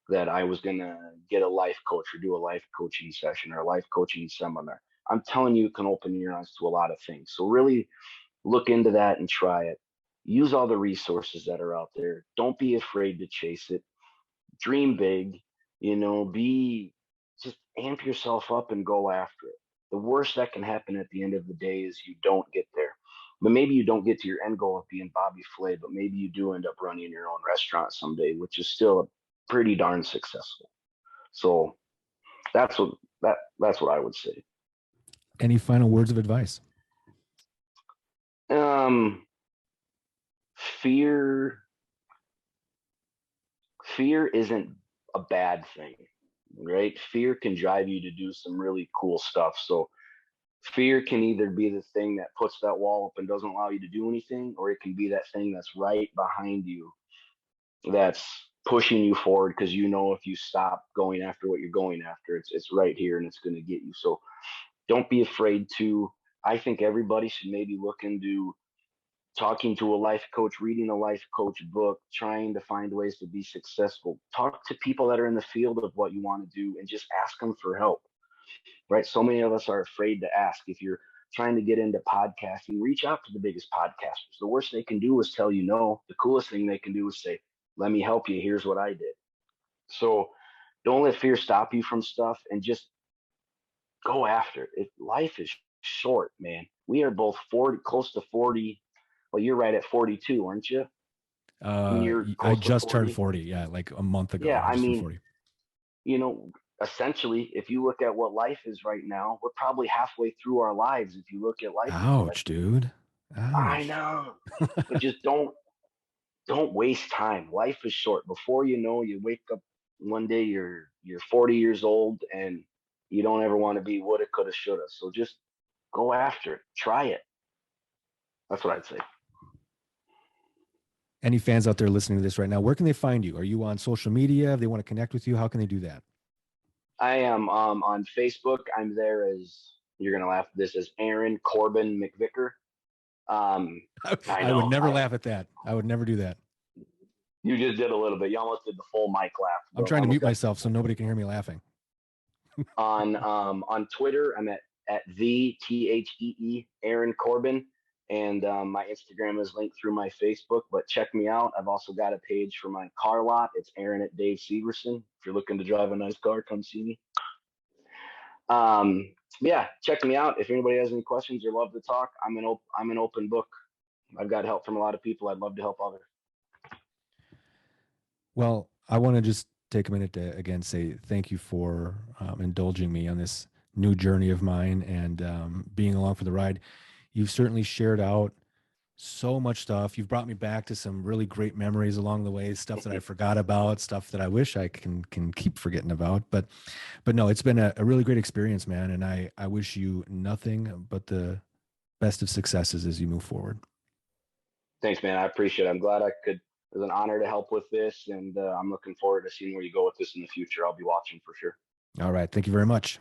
that I was going to get a life coach or do a life coaching session or a life coaching seminar. I'm telling you, it can open your eyes to a lot of things. So really look into that and try it. Use all the resources that are out there. Don't be afraid to chase it. Dream big, just amp yourself up and go after it. The worst that can happen at the end of the day is you don't get there. But maybe you don't get to your end goal of being Bobby Flay, but maybe you do end up running your own restaurant someday, which is still pretty darn successful. So that's what I would say. Any final words of advice? Fear isn't a bad thing, right? Fear can drive you to do some really cool stuff. So fear can either be the thing that puts that wall up and doesn't allow you to do anything, or it can be that thing that's right behind you that's pushing you forward, because if you stop going after what you're going after, it's right here and it's going to get you. So don't be afraid to. I think everybody should maybe look into talking to a life coach, reading a life coach book, trying to find ways to be successful. Talk to people that are in the field of what you want to do and just ask them for help, right? So many of us are afraid to ask. If you're trying to get into podcasting, reach out to the biggest podcasters. The worst they can do is tell you no. The coolest thing they can do is say, let me help you. Here's what I did. So don't let fear stop you from stuff, and just go after it. Life is short, man. We are both 40, close to 40. Well, you're right at 42, aren't you? I just turned 40. Yeah, like a month ago. Yeah, I mean, 40. Essentially, if you look at what life is right now, we're probably halfway through our lives. If you look at life, ouch, dude. Ouch. I know, but just don't waste time. Life is short. Before you know, you wake up one day, you're 40 years old, and you don't ever want to be woulda, coulda, shoulda. So just go after it. Try it. That's what I'd say. Any fans out there listening to this right now, where can they find you? Are you on social media? If they want to connect with you, how can they do that? I am on Facebook. I'm there as, you're going to laugh at this, as Aaron Corbin McVicker. I would never laugh at that. I would never do that. You just did a little bit. You almost did the full mic laugh. I'm trying to mute myself so nobody can hear me laughing. On Twitter, I'm at the THEE Aaron Corbin. And my Instagram is linked through my Facebook, but check me out. I've also got a page for my car lot. It's Aaron at Dave Severson. If you're looking to drive a nice car, come see me. Yeah, check me out. If anybody has any questions or love to talk, I'm an open book. I've got help from a lot of people. I'd love to help others. Well, I want to just take a minute to again say thank you for indulging me on this new journey of mine and being along for the ride. You've certainly shared out so much stuff. You've brought me back to some really great memories along the way, stuff that I forgot about, stuff that I wish I can keep forgetting about. But no, it's been a really great experience, man. And I wish you nothing but the best of successes as you move forward. Thanks, man. I appreciate it. I'm glad I could. It was an honor to help with this, and I'm looking forward to seeing where you go with this in the future. I'll be watching for sure. All right. Thank you very much.